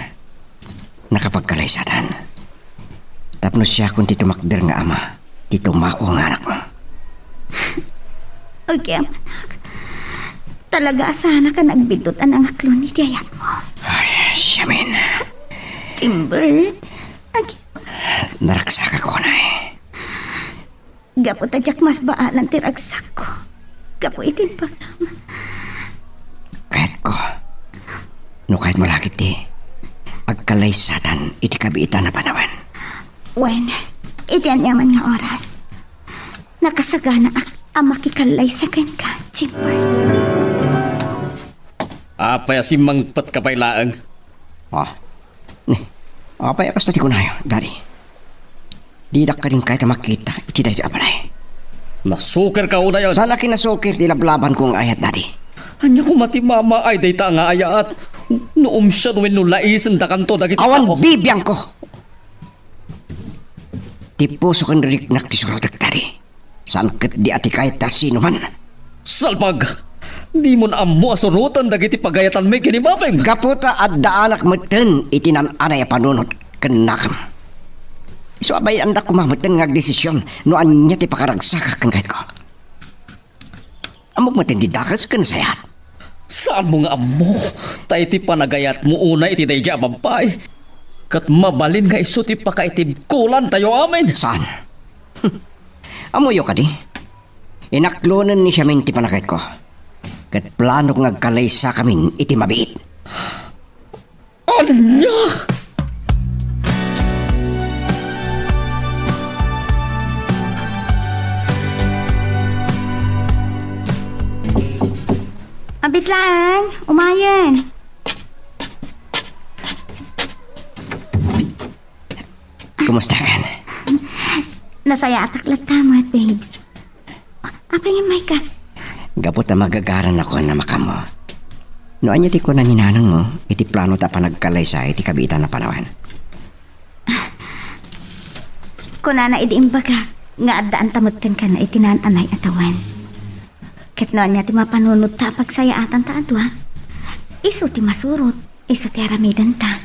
Nakapagkalaysatan. Tapnos siya kung titumakder nga ama. Titumao nga anak mo. Okay, anak. Talaga sana ka nagbidot ang aklon ni tiyayat mo. Ay, siyamin. Jimbert. Naraksa ka ko na eh. Gapo tadyak mas baalan tiragsak ko. Gapo itin pa lang. Kahit ko. No kahit malakit di. Agkalaysatan iti kabiitan na panawan. Wen, iti anyaman nga oras. Nakasagana ak ang makikalay sa ka, Jimper. Apay si mangpat ka pa'y laang. Apay akas na ti kunayo, Daddy. Di ka rin kahit makita, iti dahi apalay. Nasukir ka una yun. Sana kinasukir ti lablaban kong ayat, Daddy. Anya ko mati mama ay dayta nga ayaat. Noom siya nuwin nulaisin da kanto dagiti Awan tao. bibiyang ko! Ti puso kan riknak ti surotak, Daddy. Saan kat di ati kahit ta sino man. Salpag! Di mo na amo asurutan dagiti pagayatan may kinimapeng. Kaputa at daanak meten itinananay panunot kenakam. So abay anda kumameten ngag desisyon no anya ti pakaragsak kang kahit ko. Amok meten di dakas kan sayat. Saan mo nga amo? Tay ti panagayat mo una iti dayja bampay. Kat mabalin nga iso ti pakaitib kulan tayo amin. Saan? Amuyo ka di. Inaklonan ni siya ti panakait ko. Kat plano nga kalay sa kamin iti mabiit. Anya? Abit lang, umayan. Kumusta kan? Nasaya atak lagtamot, babes. Apa nga may ka? Gapot na magagaran ako na makamo. No anya ti ko na ninanang mo, iti plano ta panagkalay sa iti kabitan na panawan. Kuna na idiimbaga, nga addaan tamutin ka na itinananay atawan. Ket noon niya ti mapanunod ta pagsayaatan ta adwa. Iso ti masurot, iso ti aramidan ta.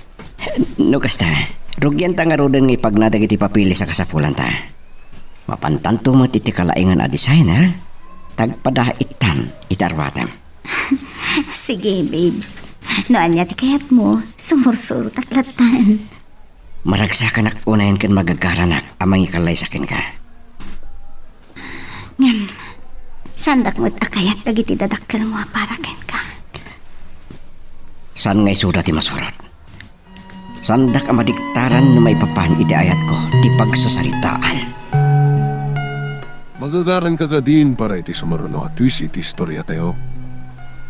No kasta, rugyan ta nga rodan nga ipagnadag iti papili sa kasapulan ta. Mapantanto mo iti kalaingan a designer, tagpadaitan itarwatam. Sige, babes. Noon niya ti kayat mo, sumursurot at latan. Maragsakan ak unayan kan magagaranak amang ikalay sa akin ka. Ngam, sandak mo't akayat dagiti dadakkel mo para ken ka. Saan nga isuda ti masurot? Sandak ang madiktaran na may papan iti ayat ko ti pagsasaritaan. Magagaran ka ka din para iti sumaruno at twist iti istorya tayo.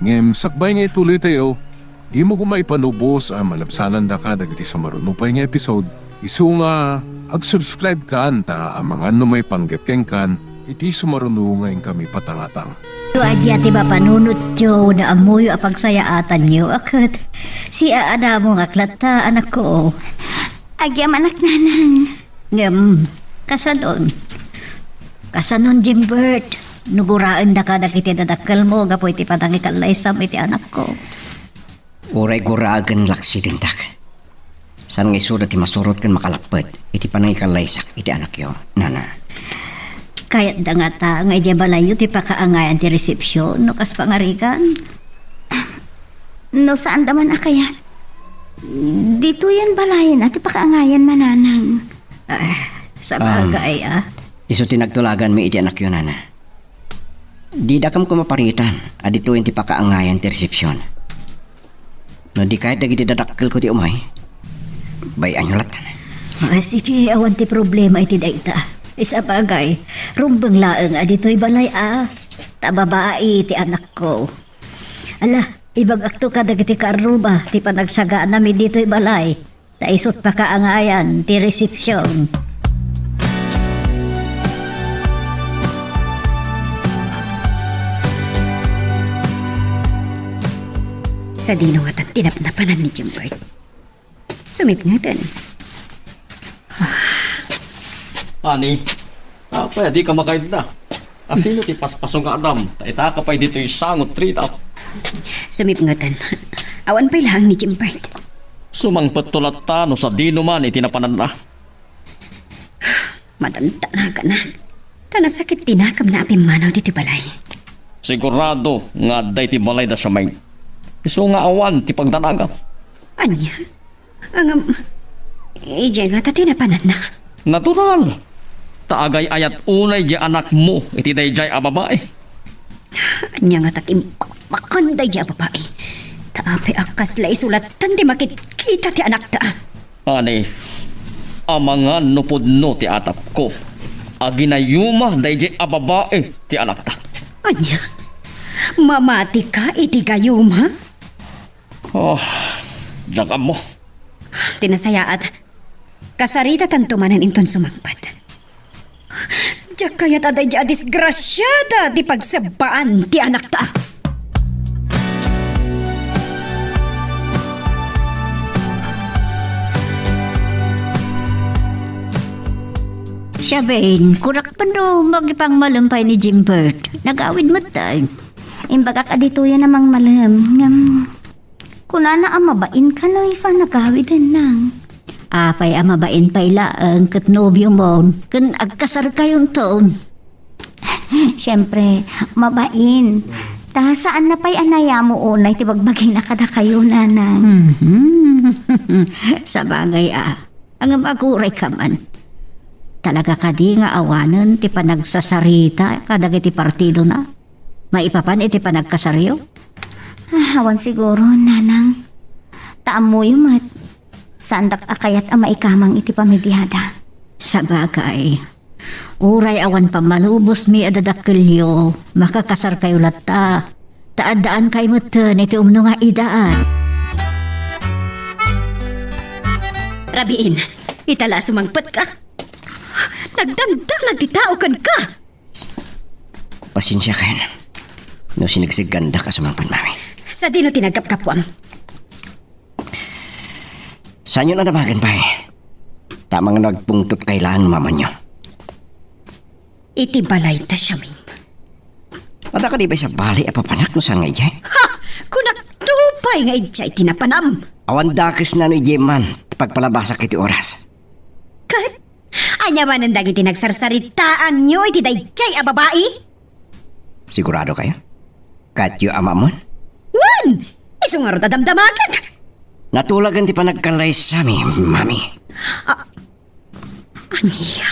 Ngem, sakbay nga ituloy tayo, di mo kumaipanubos ang malabsanan da ka dagiti sumaruno pa nga episode. Isu nga, ag-subscribe ka anta ang mga may panggepkeng kan, iti sumaruno ngayon kami patangatang. Adya ti ba panunot yo na amoy apagsayaatan yo akat si aada mo nga klata anak ko. Agyam anak nanang. Ngem, kasadon. Kasanon Jimbert, nuguraan da ka dagiti dadakkel mo gapo iti patangikalay sam iti anak ko. Uray guragan laksidentak. Saan nga isuda ti masurot kan makalakpet iti panangikallaysak iti anak yo, nana. Kayat da nga ta nga iti balayo ti pakaangayan ti resepsyon no kas pangarikan. No saan daman akayat? Dito yan balayan at ipakaangayan mananang. Sa bagay Iso tinagtulagan mi iti anak yo, nana. Di dakam ko maparitan, adito yung ti pakaangayan ti resepsyon. No di kahit dagiti dadakkel ko ti umay, bayan nyo latan. Sige, awan ti problema iti dayta. Isa bagay, rumbang laeng adito'y balay tababae ti anak ko. Ala, ibagakto ka dagiti karuba ti panagsagaan namin dito'y balay. Taisot pa kaangayan ti resepsyon. Sa dino nga tinapnapanan ni Jimbert. Sumip nga din. Ani, apay di ka makaid na. Asino ti paspasong nga adam, taita ka pa'y dito yung sangot trita. Sumip nga din. Awan pa'y lahang ni Jimbert. Sumangpet tulat ta no sa dino man itinapanan na. Madanta na ka na. Tanasakit tinakam na apim manaw dito balay. Sigurado nga day ti balay da siya may. Iso nga awan ti pagdanaga. Anya? Ang ije nga tinapanan na. Natural. Taagay ayat unay di anak mo iti dayjay a babae. Anya nga tatim makanday di babae. Taapi akas la isulatan di makikita ti anak ta. Ani, amangan no pudno ti atap ko. Aginayuma dayjay ababae ti anak ta. Anya? Mamati ka iti gayuma? Oh, dagam mo. Tinasayaat. Kasarita tantumanan inton sumangpat. Diyak kaya't aday diya disgrasyada di pagsabaan ti anak ta. Siya, Bain, kurak pa no, magipang malampay ni Jimbert. Nag-awid mo tayo. Imbaga ka dito yan namang malam. Kunana amabain ka no, isa nagawidin nang. Apay amabain pa ilaang kat nobyo mo. Kan agkasar kayong taon. Siyempre, mabain. Ta saan na pa'y anaya mo unay, tibagbagay na kada kayo nanang. Sa bagay ang maguray ka man. Talaga ka di nga awanan ti panagsasarita kadag iti partido na. Maipapan iti panagkasaryo. Awan siguro, nanang. Taam mo yung mat. Sandak akayat ang maikamang iti pamidyada. Sa bagay, uray awan pa malubos mi adadakilyo. Makakasar kayo lata. Taadaan kayo matan iti umno nga idaan. Rabiin, itala sumangpat ka. Nagdamdam na titao kan ka. Pasensya ka yan. No sinagsiganda ka sumangpan, mami. Sa dino tinagkapkapwang. Saan nyo na damagan pa eh? Tamang nagpungtot kailangan mama nyo. Iti balay ta siya, min. Mata ka di ba sa bali apapanak no sa nga ijay? Ha! Kunak tupay nga ijay tinapanam. Awan dakis na no ijay man pagpalabasak iti oras. Kat, anya man ang dagiti nagsarsaritaan nyo iti dayjay a babae? Sigurado kayo? Kahit yung ama mo? Wan! Isong nga ro dadamdamagan. Natulagan ti panagkalay sa amin, mami. Aniya?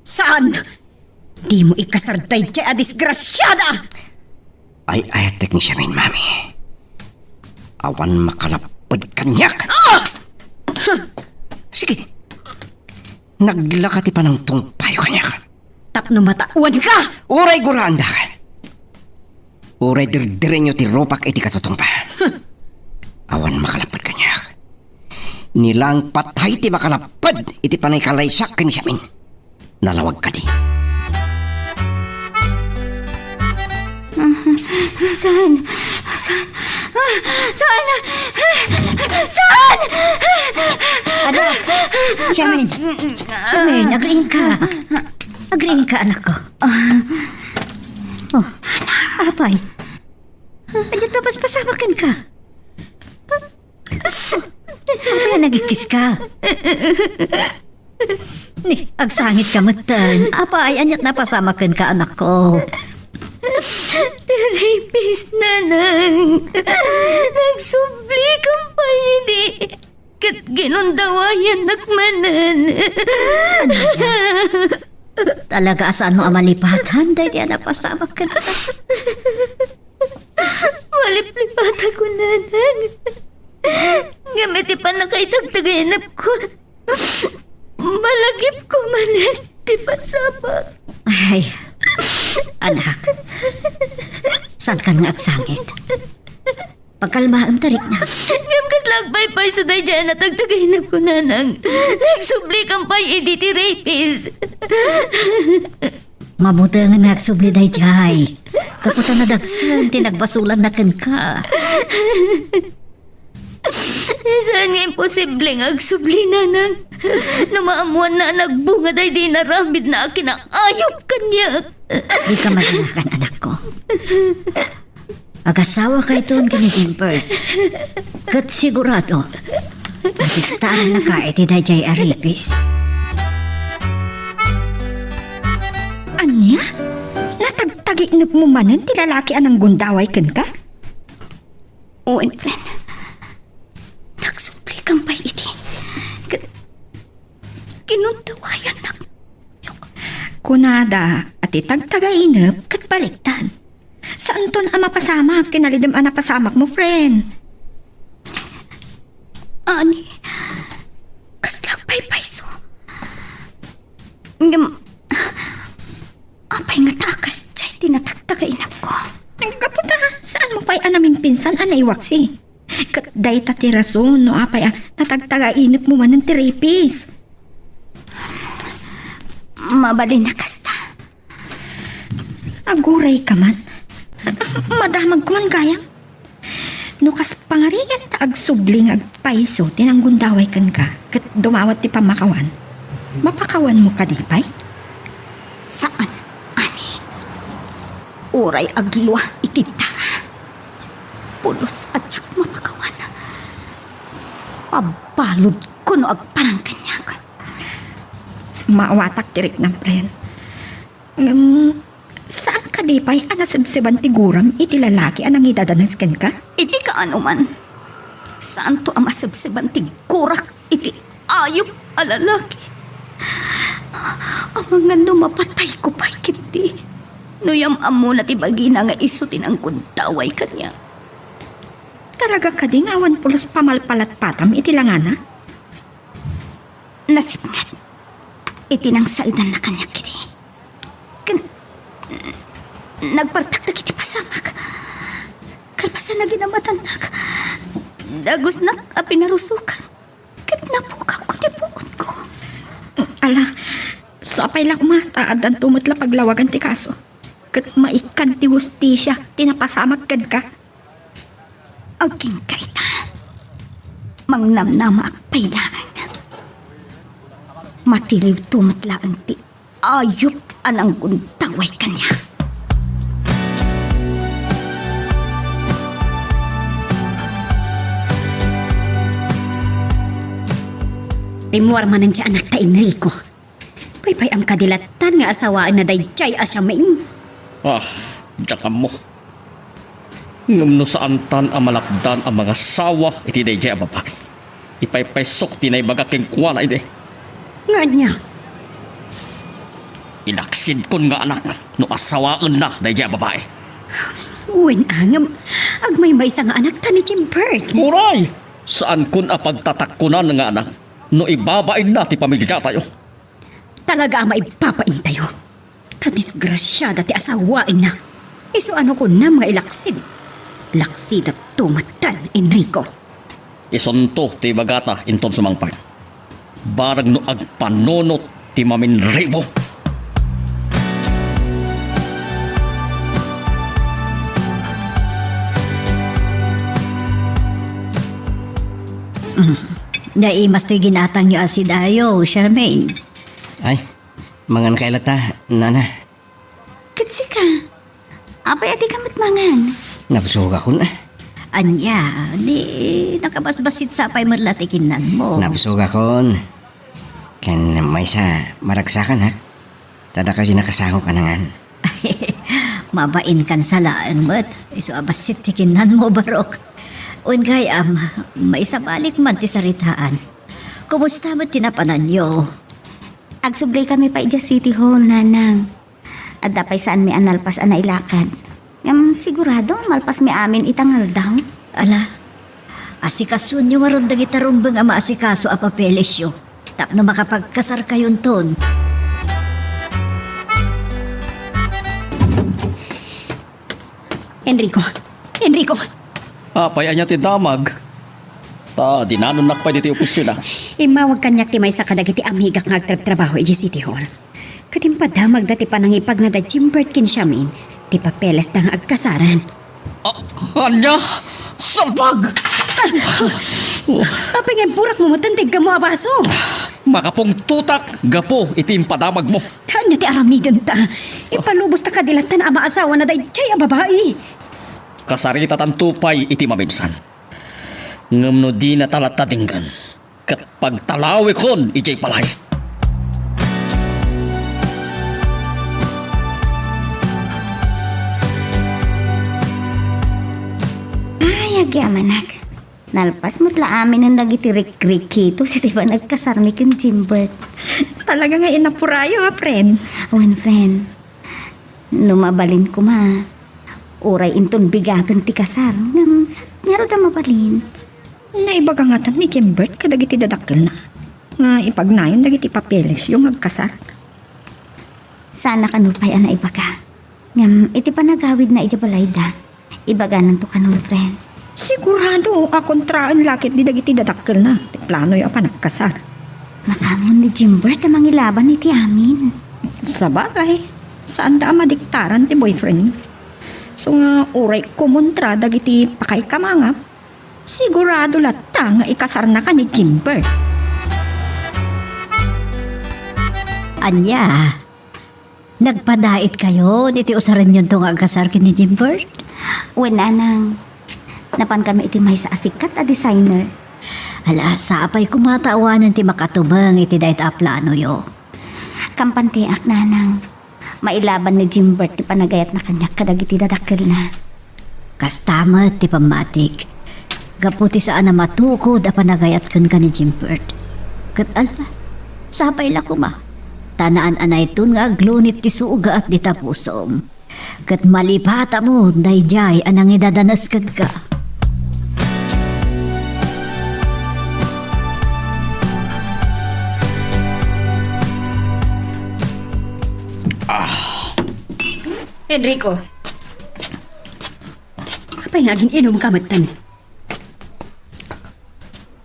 Saan? Di mo ikasar dayjay a disgrasyada! Ay ayatek ni siya min, mami. Awan makalapad kanyak. Sige. Naglaka ti panang tungpayo kanyak. Tapno matauan ka! Uray guranda ka. Uray dirdirenyo ti ropak iti katutong pa. Awan makalapad kanyak. Nilang patay ti makalapad iti panay kalaysak kani siya min. Nalawag ka di. Saan? Ada, Siyamin, agriin ka. Agriin ka, anak ko. Oh, apay. Andiyan pa paspasamakan ka. Apay, nagikis ka. Ni, agsangit ka matan. Apay, anyat na pasamakan ka, anak ko. Rapist, nanang. Nagsubli kang pahidi. Kat ginundawayan nakmanan. Talaga asaan mo amalipatan? Dahil di na pasamakan ka. Maliplipat ako, nanang. Gamit pa na kay tagtagayanap ko. Malagip ko manan. Di pasabak. Ay, anak. Saan ka nga agsangit? Pagkalmaang tarik na. Gamkas lagbay-pay sa day dyan at tagtagayanap ko, nanang. Nagsubli kang pay editi rapist. Mabuti nga nagsubli day jay. Kaputa na dagsan, tinagbasulan na kan ka. Saan nga imposible nga agsubli, nanang? Namaamuan na nagbunga day di naramid na akin ang ayop kanya. Di ka maganakan, anak ko. Agasawa ka itoon ka ni Jimper. Kat sigurado, nakitaan na ka iti day jay aripis. Anya? Natagtaginap mo manan ti lalaki anang gundaway kan ka? Owen, friend. Nagsubli kang pay iti. Kinuntawayan na. Kunada at itagtagainap kat baliktad. Saan ton ang mapasamak? Kinalidam ang napasamak mo, friend. Ani, kaslag pay-payso. Apay nga takas, chay tinatagtagainap ko. Kaputa, saan mo pa'y anaming pinsan anay waksi? Kat day tati rason, no apay natagtaga inip mo man ng tiripis. Mabalin na kasta. Aguray ka man. Madamag ko man gayang. No kas pangarigan ta agsubling agpaiso, tinanggundaway kan ka, kat dumawat ti pamakawan. Mapakawan mo ka di pay? Saan, ani? Uray agluwa itita. Pulos at siyak mapakawan. Pabalod ko no agparang kanyag. Maawatak tirik ng pren. Saan ka di pa'y anasibsiban tiguram iti lalaki anang idadanagskan ka? Iti ka ano man. Saan to ang masibsiban tigurak iti ayop a lalaki? Ang mga numapatay ko pa'y kiti. Nuyam amo na tibagina nga isutin ang kuntaway kanya. Talaga ka di ngawan pulos pamalpalat patam iti langana? Nasipngat. Iti nang saidan na kanya kiti. Nagpartaktak iti pasamak. Kalpasan na ginamatanak. Dagos na apinarusukan. Kat napukaw ko ti bukod ko. Ala, sapay lang mataadan tumutla paglawagan ti kaso. Kat maikan ti hustisya, tinapasamag kad ka. Aging kaita. Mangnamnama akpailangan. Matiliw tumatlaan ti ayop anang guntaway kanya. Rimuar man ang anak ta Enrico. Paypay ang kadilatan nga asawaan na dayjay asyamain. Diyan mo. Ngam no saan tan ang malakdan ang mga sawa iti dayjay a babae. Ipaypaysok tinay bagaking kuwana ide. Nga niya. Inaksid kon nga anak no asawaan na dayjay a babae. Uwin angam. Agmay may isang anak ta ni Jimbert. Uray! Saan kun a pagtatakkunan nga anak no ibabain na ti pamilya tayo. Talaga ang maipapain tayo. Kadisgrasyada ti asawain na. Iso ano ko na mga ilaksid. Laksid at tumatan, Enrico. Isunto ti bagata inton sumangpay. Barag no agpanonot ti maminribo. Naimas to'y ginatang yung asidayo, Charmaine. Ay, mangan kailata, nana. Katsi ka. Apay ati kamat mangan. Napusog ako na. Anya, di nakabasbasit sa apay marlatikinan mo. Napusog ako. Kan may sa maragsakan ha. Tada kasi nakasango ka nangan. Mabain kan salaan mo't. Iso abasit tikinan mo, Barok. Ungay may sabalik man ti saritaan. Kumusta mo tinapanan nyo? Agsublay kami pa ija City Hall, nanang. At dapay saan may analpas ana ilakad. Sigurado, malpas mi amin itangal daw. Ala, asikasun nyo maron dagitarumbang ama asikaso a papeles yo. Tapno makapagkasar kayon ton. Enrico! Apay anya ti damag. Ta dinanunak pa dito opisyon na. Imawag kanyak ti may sa kadagiti amigak nga agtrabaho iji City Hall. Katimpadamag dati pa nang ipag na da Jimbert kinsyamin, ti papeles na nga agkasaran. Anya! Salpag! Apay nga burak mo matandig ka mo abaso. Makapong tutak, gapo, itim padamag mo. Kanya ti aramigan ta. Ipalubos ta kadilatan ama asawa na dayjay a babae. Kasarita tantupay iti mabinsan. Ngamno di na talatadinggan. Kat pagtalawi kon, ijay palay. Ay, agyamanak. Nalpas mo't la amin ang nagitirik-rikito si diba nagkasarmi kong Jimbert. Talaga nga inapurayo ha, friend. Wen, friend. Numabalin ko ma. Uray inton bigaton ti kasar. Ngaro da mabalin. Naibaga nga tan ni Jimbert kadagiti dadakkel na. Nga ipagnayon dagiti papeles yung agkasar. Sana kanupay ana ibaga. Ngam, iti panagawid na iti balayda. Ibaga nan to kanun, friend. Sigurado, akontraan lakit di dagiti dadakkel na. Ti plano yung apa nagkasar. Makamon ni Jimbert na mangilaban iti amin. Sa bagay, saan da madiktaran ti boyfriend? So nga, uray kumontra dagiti pakay kamangap. Sigurado lata nga ikasar na ka ni Jimbert. Anya, nagpadait kayo, diti usaran yun to nga agkasar ni Jimbert? Wala nang napan kami iti may sa asikat a designer. Ala, sapay kumatawanan ti makatubang iti dayt a plano yo. Kampantiak na nang mailaban ni Jimbert ti panagayat na kanya kadagiti dadakkel na. Kastamat ti pamatik. Gaputi saan na matukod a panagayat kun ka ni Jimbert. Kat ala, sapay la kuma. Tanaan anay tun nga aglunit ti suga at di tapusom. Kat malipata mo, dayjay anang idadanas kag ka. Enrico. Kapay nga inom kamatan.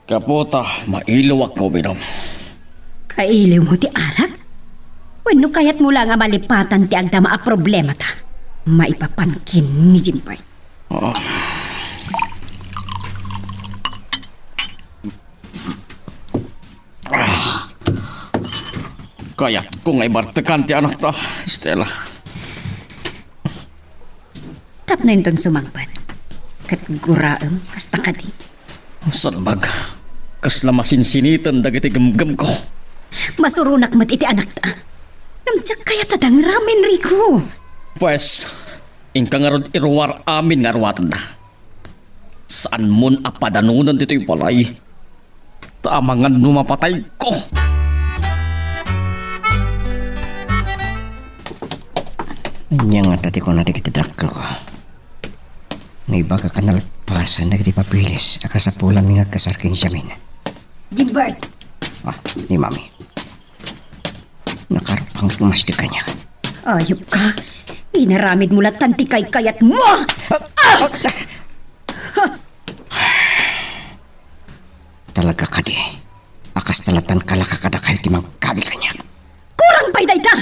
Kaputa, mailuwak ko binom. Kailiw mo ti arak? Wano kayat mo lang nga malipatan ti agdama a problema ta. Maipapankin ni Jimbert. Kayat ko nga ibartekan ti anak ta, Stella. Tap na yun sumangpan. Kat guraam, kasta ka di. Salbag, kas lamasin-sinitan dagiti gamgam ko. Masurunak mat iti anak ta. Namtsak kaya tadang ramen, Rico. Pues, ingka nga ron iruwar amin nga arwatan na. Saan mon apadanunan dito yung palay? Tamangan numapatay ko. Nya nga tati ko na di kitidrakkel ko. Naibaga ka nalpasan na kiti papilis. Akasapulan mi nga kasarkin siya min. Jimbert, Ah, ni mami. Nakarapang tumas di kanya. ayop ka. Inaramid mo lang tanti kay kayat mo. Talaga ka di. Akas talatan kalakakada kayo timang kabil kanya. Kurang pa'y dayta!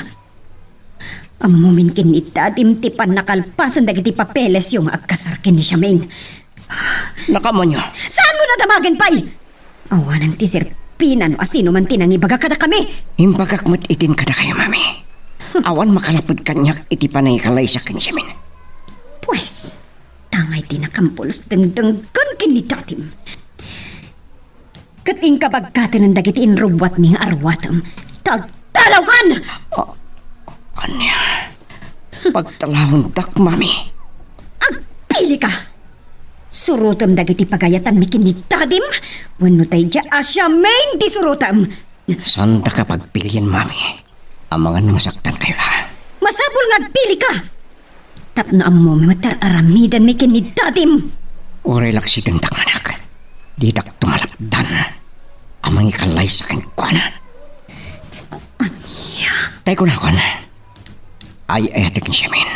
Ang muminkin ni Tadim tipan nakalpasan dagiti papeles yung agkasarkin ni Siamain. Nakamo nyo. Saan mo nadamagan pa'y? Awanan ti Sirpina no asino man tinangibaga kada kami. Himpagakmat itin kada kayo, mami. Awan makalapod kanyak iti panay kalay sa kinsiyamin. Pues, tangay tinakampulos dengdenggan kini Tadim. Kating kabagkatan ng dagiti inruwat ning arwatam. Tagtalaw kan! Anya? Pagtalahon dak, mami. Agpili ka! Surutam dagiti pagayatan mi kini Tadim. Wano tayo dya asya main di surutam. Santa ka pagpilian, mami. Amangan masaktan kayo la. Masabol nga agpili ka! Tapno ang mo matar aramidan mi kini Tadim. Uray laksitin tak anak. Di dak tumalapdan. Amang ikalay sa kinkwana. Tay ko na kon. Ay etik siya min.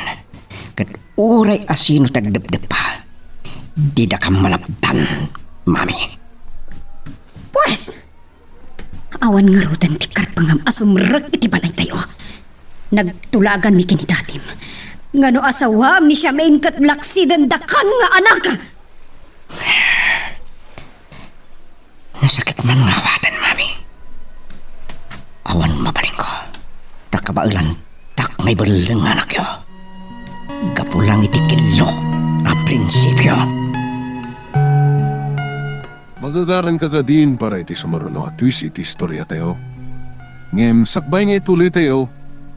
Kat uray asino tagdabdab pa. Di da ka malapdan, mami. Pues, awan nga rutan ti karpangam asumrag iti balay tayo. Nagtulagan mi kini Tadim. Ngano asawam ni siya main kat laksidan dakan nga anak. Nasakit man nga awatan, mami. Awan mabaling ko. Takabailan, tak ngay balang anak yo. Gapulang iti kilo, a prinsipyo. Magagaran ka ka din para iti sumaruno at twist iti istorya tayo. Ngem, sakbay nga ituloy tayo,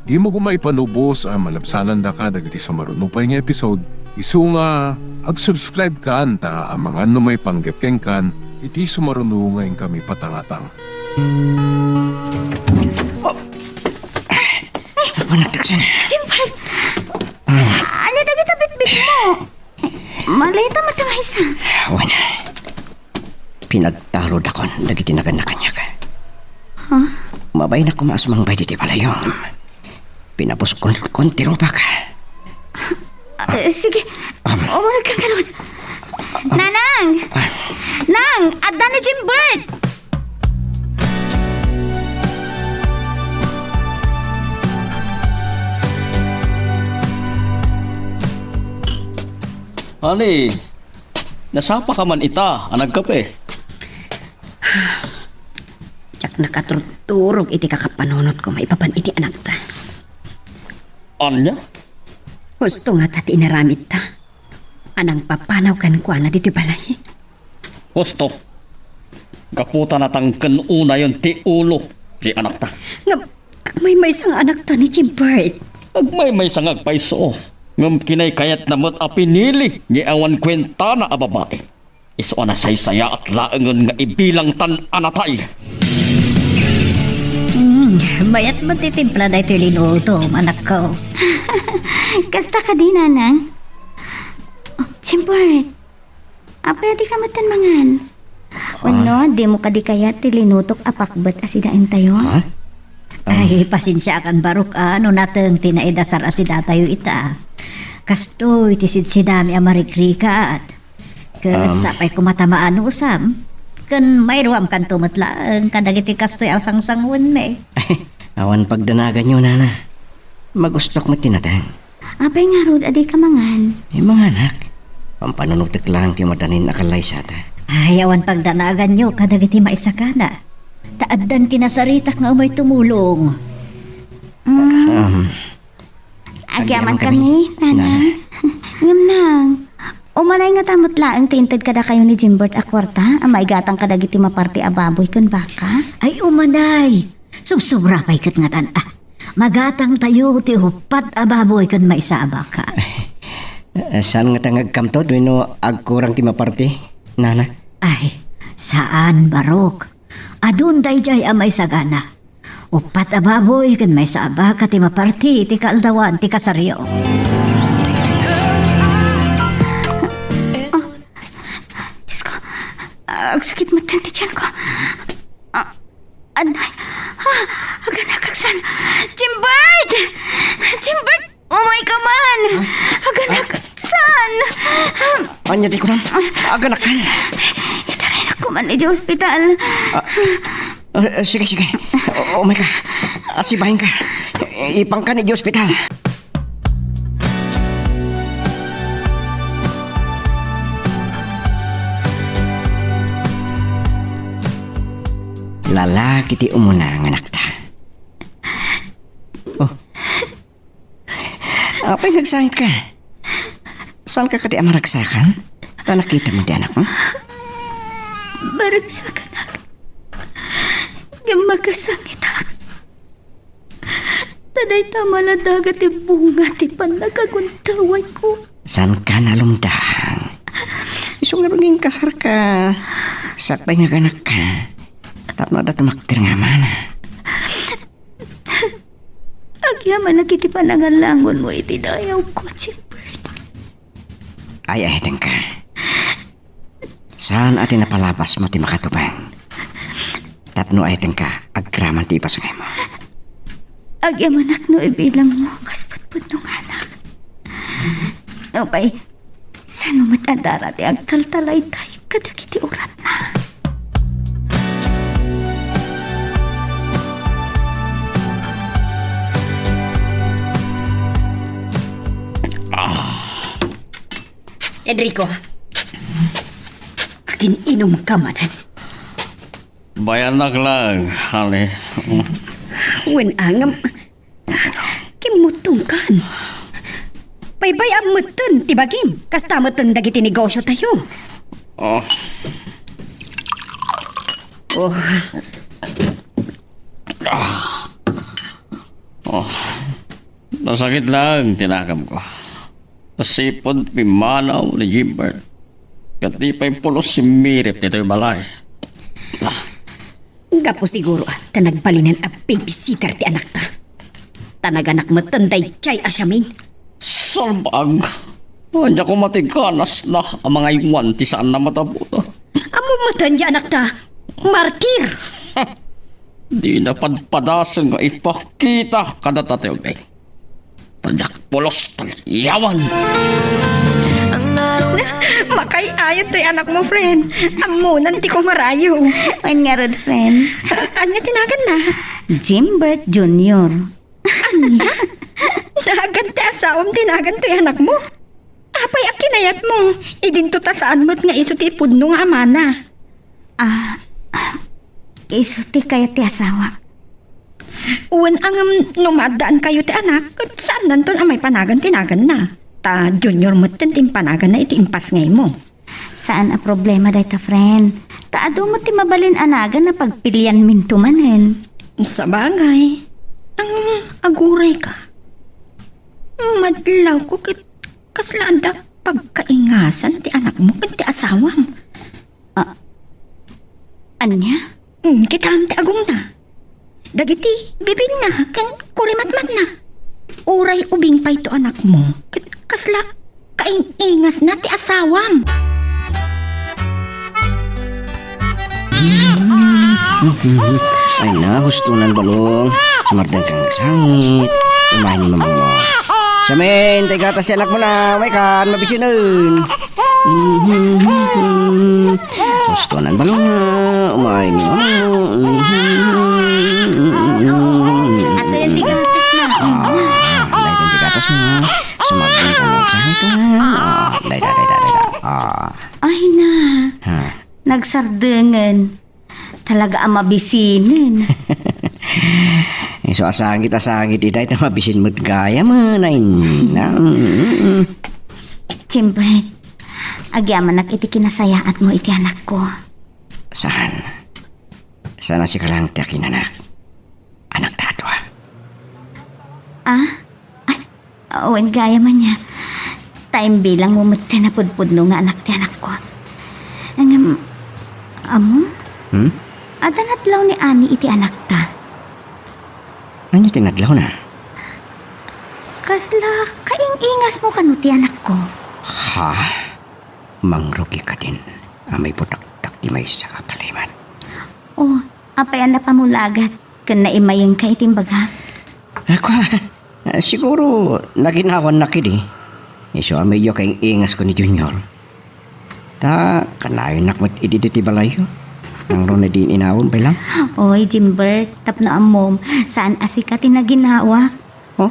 di mo kumaipanubos ang malabsanan da ka dagiti sumaruno pa nga episode. Isu nga, ag-subscribe ka anta ang mga numay panggepkeng kan, iti sumaruno ngayon kami patangatang. Apa nagtaksan? Jimbert! Ano dagita bitbit mo? Malita matangay sa. Awan. Pinagtarod akon, dagiti nagan na kanya ka. Mabay na kumasumang bay diti palayong. Pinapos konti pa ka. Sige, umunod kang galod. Nanang! Nang! Adda ni Jimbert! Ani, nasapa ka man ita, anag kape. Tsak nakaturturog iti kakapanunot ko maipapan iti anak ta. Anya? Gusto nga tati inaramid ta. Anang papanaw kan kwa na dito balay. Gusto. Kaputa na tangken una yon ti ulo, ti anak ta. Nga, may isang anak ta ni Jimbert. Agmay sangag paiso. Ngam kinay kayat namot a pinili ni awan kwenta na a babae. Iso na saysaya at laangon nga ibilang tan anatay. Mayat matitimpla na ito linuto, anak ko. Kasta ka din, Nanang. Oh, Jimbert, pwede ka matanmangan. Uno, di mo ka di kaya tilinutok apakbat asidain tayo. Ha? Ay, pasensya kan barok ano nateng tinaidasar asida tayo ita. Kasto itisid si dami amarikrika at kat sapay kumatamaan usam. Kan mayroam kan tumatlaang kadagiti kastoy ang sangsangwan me. Awan pagdanagan nyo, Nana. Magustok mo tinatang. Apay nga rod, adi ka mangan. Mga anak, pampanunutik lang ti madanin akalay sa ta. Ay, awan pagdanagan nyo kadagiti maisakana. Taaddan kinasaritak nga umay tumulong. Agyaman kami, Nanang. Ngam nang. Umanay nga tamot laang tinted kada kayo ni Jimbert a kwarta. Amay gatang kadagiti maparti a baboy kun baka. Ay, umanay. Subsubra pa'y kat nga tan. Magatang tayo ti hupat ababoy kan maisaba ka. Saan nga tangag kamto, duwino agkurang ti maparti, Nana? Ay, saan barok? Adun day jay amay sagana. Upat ababoy kan may saba ka ti maparti ti kaaldawan ti kasaryo. Diyos ko, ang sakit matan ti tiyan ko. Anay, aganakaksan. Jimbert! Jimbert! Umay ka man! Aganakaksan! Anya ti kurang, aganak ka. Itaray na ko man di hospital. Sige. Umay ka. Asibahin ka. Ipang ka ni di ospital. Lalaki ti umuna ang anak ta. Oh. Apay nagsangit ka? Saan ka kati amaragsakan? Ta nakita mo di anak mo? Barang sa kanak. Yung magkasangit ako. Taday tama na dagat yung bunga ti panagaguntawan ko. Saan ka nalumdang? Isong nabaging kasar ka. Sakbay nga ganak ka. Tapno da tumaktir nga mana. Agyaman na kiti panangalangon mo iti dayaw ko, Jimbert. Ay, tengka. Saan atin napalabas mo ti makatubang? Tapno ay tengka, agraman ti ipasungay mo. Agyaman no ibilang mo, kasputput nung anak. Nopay, saan mo matandara ti agkaltalay tayo kadagiti urat na. Enrico, akin inom ka manan. Bayanak lang, hali. Wen angam, kimutong kan. Baybay ang mutun, tibagim. Kasta mutun dagiti negosyo tayo. Oh, Oh, nasakit lang, tinakam ko. Nasipod pimanaw ni Jimbert. Katipay pulos si Mirip nito'y balay. gapo siguro tanagbalinan a babysitter ti anak ta. Tanaganak matanday chay asyamin. Salbag. Anya ko matiganas na ang mga iwan ti saan na matabuto. Amo matan di anak ta. Martir. Di na padpadasan nga ipakita kada tatay. Talyak polos, talyawan. Makay-ayot to'y anak mo, friend. Amunan ti ko marayo. Wan nga ron, friend. Anya tinagan na? Jimbert Jr. Nagan ti asawam tinagan to'y anak mo. Apay akinayat mo. Idinto ta saan mo't nga iso ti pudno nga amana. Isuti kayo ti asawa. Uwan ang numadaan kayo ti anak. Saan nanton amay panagan tinagan na? Ta junior mo't tin panagan na iti impas ngay mo. Saan a problema day ta, friend? Taado mo ti mabalin anagan na pagpilian mintumanen. Sa bagay, ang aguray ka. Madlaw ko kaslada pagkaingasan ti anak mo ken ti asawam. Anya? Kita am ti agong na. Dagiti bibig na ken kurimatmat na. Uray ubing pa ito anak mo. Kasla kaingas na ti asawam. Ay na, hustunan balong. Sumardan kang sangit. Umahin ni mamang mo. Samin, tay gatas si anak mo na. May kan, mabisinan. Hustunan balong na. Umahin ni mamang mo. Ato yung tigatas na. Dahil yung tigatas mo. Sumardan kang sangit mo. Dahil. Ay na. Ha. Nagsardengan. Talaga ang mabisinin. So asangit itay mabisin mo't gaya man. Ay na. Jimbert, agyaman nak iti kinasayaat mo iti anak ko. Saan? Sana si kalang tiyakin anak. Anak tatwa. Ay, awan gaya man niya. Time bilang mumutya na pudpudno nga anak ti anak ko. Ang amo? Adanatlaw ni Ani iti anak ta. Ano tinadlaw na? Kasla, kaing-ingas mo kanu ti anak ko. Ha? Mangrugi ka din. Amay putak-tak di may sa kapaliman. Oh, apayan na pamulagat. Kan na imayang ka itimbaga. Ako, siguro naginawan na kidi. Iso medyo kayong ingas ko ni Junior. Ta, kanayon nakmat ididiti balayo. Ang ron na din inawon pa lang. Oy, Jimbert, tapno amom. Saan asikatin na ginawa? Oh?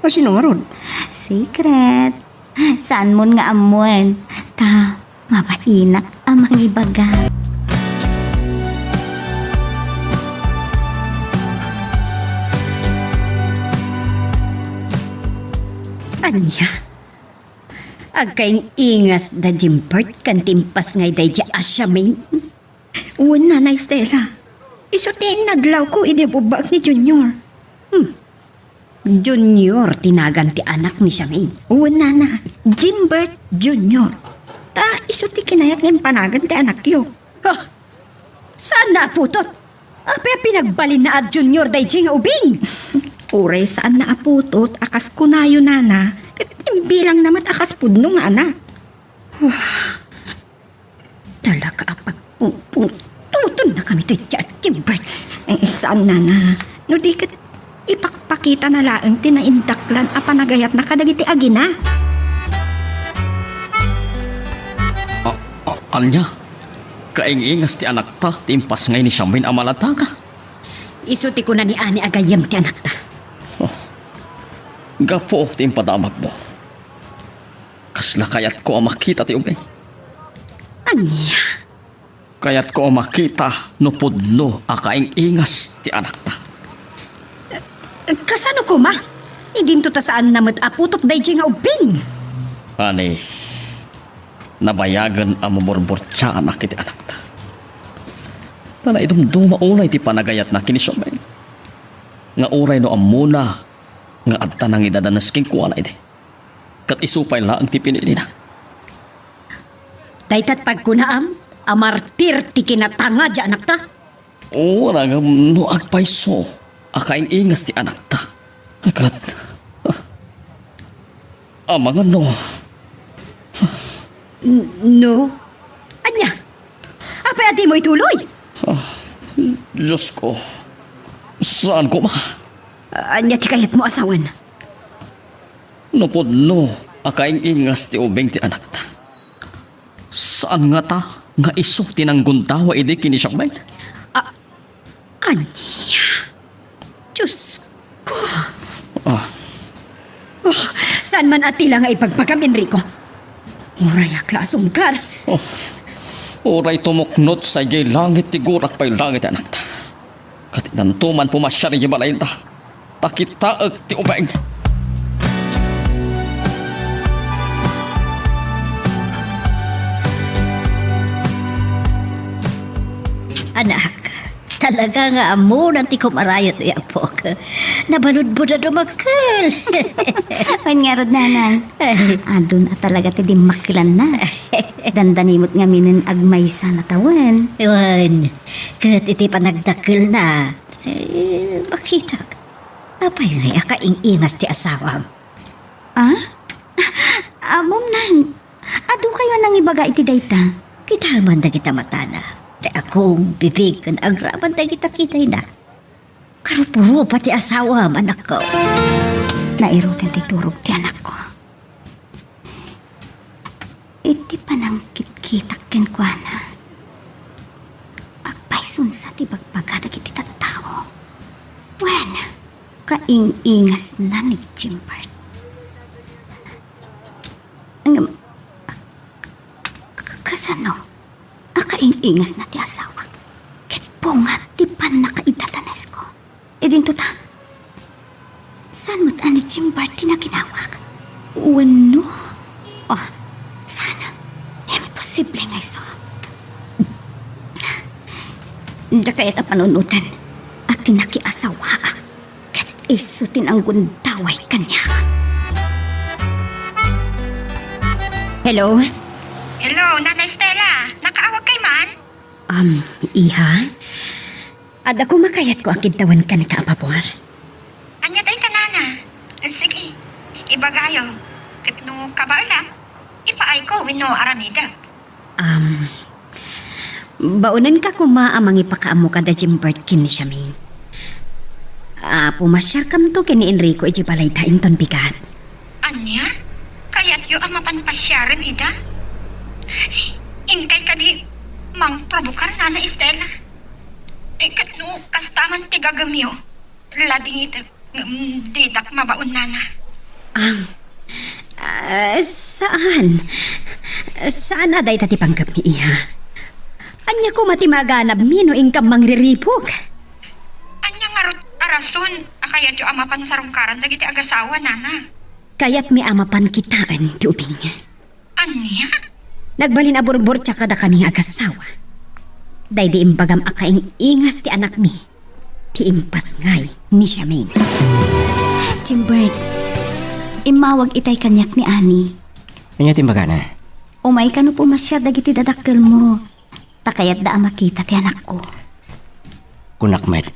Sino nga ron? Secret. Saan mo nga amon? Ta, mapainak ang mga ibaga. Anya? Agkain ingas da Jimbert kan timpas ngay day di asyamin. Uwan nanay Stella. Iso ti naglaw ko idibubag ni Junior. Junior tinagan ti anak ni Samin. Uwan nana, Jimbert Junior. Ta iso ti kinayak ng panagan ti anak yo. Saan na putot? Apay pinagbalin na at Junior day di nga ubing. Uray saan na aputot, akas kunayo nana. Bilang namat akas pudno nga anak. Talaga apag tutun na kami to at Jimbert. Saan nana? No di kat ipakpakita na laang tinaindaklan a panagayat na kadagiti agina. Anya? Kaing-ingas ti anak ta, timpas ngay ni Samin amalata ka. Isuti ko na ni Ani agayam ti anak ta. Gapo ti impadamak mo. Kasla kayat ko ang makita ti ubay. Anya? Kayat ko ang makita no pudno a kaing-ingas ti anak ta. Kasano ko ma? Idinto ta saan namat aputot day di nga ubing. Ani, nabayagan ang mumurburtsa anak iti anak ta. Tana idumduma unay ti panagayat na kinisomay. Nga uray no amuna nga adta nang idadanas king kuwana ide. Kat isupay laang ti pinili na. Daytat pagkunaam, amartir ti kinatanga di anak ta. Oo, ragam no agpaiso. Akain ingas ti anak ta. Kat, mga no. No? Anya? Apay adi mo ituloy? Diyos ko. Saan ko ma? Anya ti kayat mo asawan? Napudno, akaing ingas ti ubeng ti anak ta. Saan nga ta? Nga iso tinangguntawa idi kini Sakbay? Anya? Diyos ko. Ah, Saan man atila nga ipagpagamin, Rico? Muray akla asungkar. oray tumuknot sa jay langit ti gurak pa'y langit anak ta. Katinantuman pumasyari yung balayin ta. Takitaag ti ubeng. Anak, talaga nga amo ng ti kumarayot ni Apok. Nabalod mo na dumakal. Wan nga rod nanay. Adun at talaga ti di makilan na. Dandanimot nga minin agmaysa na tawan. Ewan, kahit iti panagdakil na. Makita. Apay nga akaing-ingas ti asawam. Ah? Amom nan. Ado kayo nang ibaga iti dayta. Kita man na kita matana. Te akong bibig kan agraman na kita kitay na. Karupuro pati asawam, anak ko. Nairutin ti turog ti anak ko. Iti panangkit-kitak ken kuana. Agpaisun sa ti bagbaga dagiti tattao. Wen, kaing-ingas na ni Jimbert. Kasano? Akaing-ingas na ti asawa. Ket bunga ti pan nakaidatanes ko. Idin ta. San mo't ani Jimbert tinaginawag? Wano? Oh, sana. Imposible nga iso. Da kaya ta panunutan at tinakiasawa. Ket iso tinanggundaway kanya. Hello? Hello, Nanay Stella. Nakaawag kay man? Iha? Ada ko makayat ko akid tawan ka na kaapapuar. Anya day tanana. Sige, ibagayo. Kat no kabala, ipaay ko wino aramida. Baunan ka kumaamang ipakaamo ka da Jimbert kini siya main. Pumasya kam to kini Enrico iji balay tain ton bigat. Anya? Kaya't yu ang mapanpasyaran ida? Inkay ka di mang provokar Nana Estela. Kat no kastaman ti gagamyo. Lading ito didak mabaon Nana. Saan? Saan na day tati panggap ni Iha? Anya ko matimaganab mino ingkam mangriripok. Anya nga rason akayat yu ang mapansarungkaran dagiti agasawa Nana. Kaya't mi amapan kitaan ti ubing. Anya? Nagbalin aburbor tsaka da kaming agasawa. Day di imbagam akaing ingas ti anak mi. Ti impas ngay ni siya main. Jimbert, imawag itay kanyak ni Ani. Ano timbaga na? Umay ka no pumasya dagiti dadakkel mo. Takayat da ang makita ti anak ko. Kunakmet,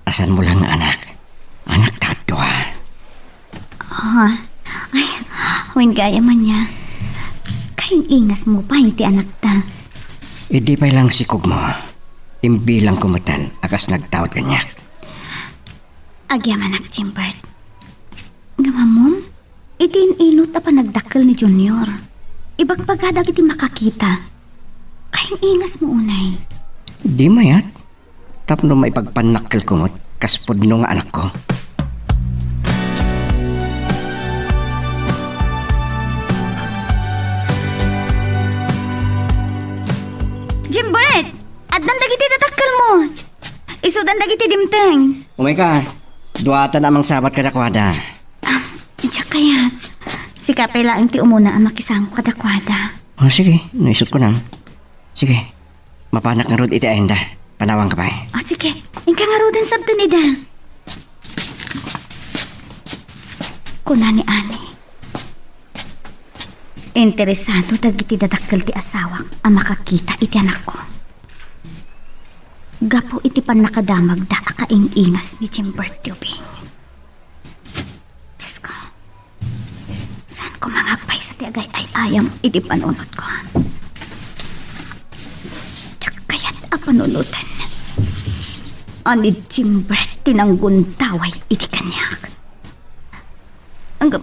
asan mo lang anak? Anak tato ha. Ha? Ay, huwin gaya man niya. Kayong ingas mo pa ti anak ta. Hindi pa lang sikog mo. Imbilang kumatan, akas nagtawad kanyak. Agyam anak Jimbert. Ngamamom, itin inot pa nagdakkel ni Junior. Ibagpagada kiti makakita. Kayong ingas mo unay. Di mayat. Tapno may pagpanakil kumot, kaspod no nga anak ko. Jimbert! Adnan dagiti dadakkel mo. Isudan dagiti dimteng. Umay ka, duwata namang sabat kadakwada. Kaya, si Kapay lang ti umuna ang makisang kadakwada. Oh, sige, naisot ko nang. Sige, mapanak nga rod iti ayanda. Panawang ka pa eh. O sige, ingka nga ro din sabton ida. Kuna ni Ani. Interesado dagiti dadakkel ti asawak ang makakita iti anak ko. Gapo iti pan nakadamag da akaing-ingas ni Jimbert Tubing. Diyos ko, saan ko mangapay sa tiagay ay ayam iti panunot ko? Kaya't apanunutan. Ani Jimbert tinangguntaway iti kanyak. Anggap,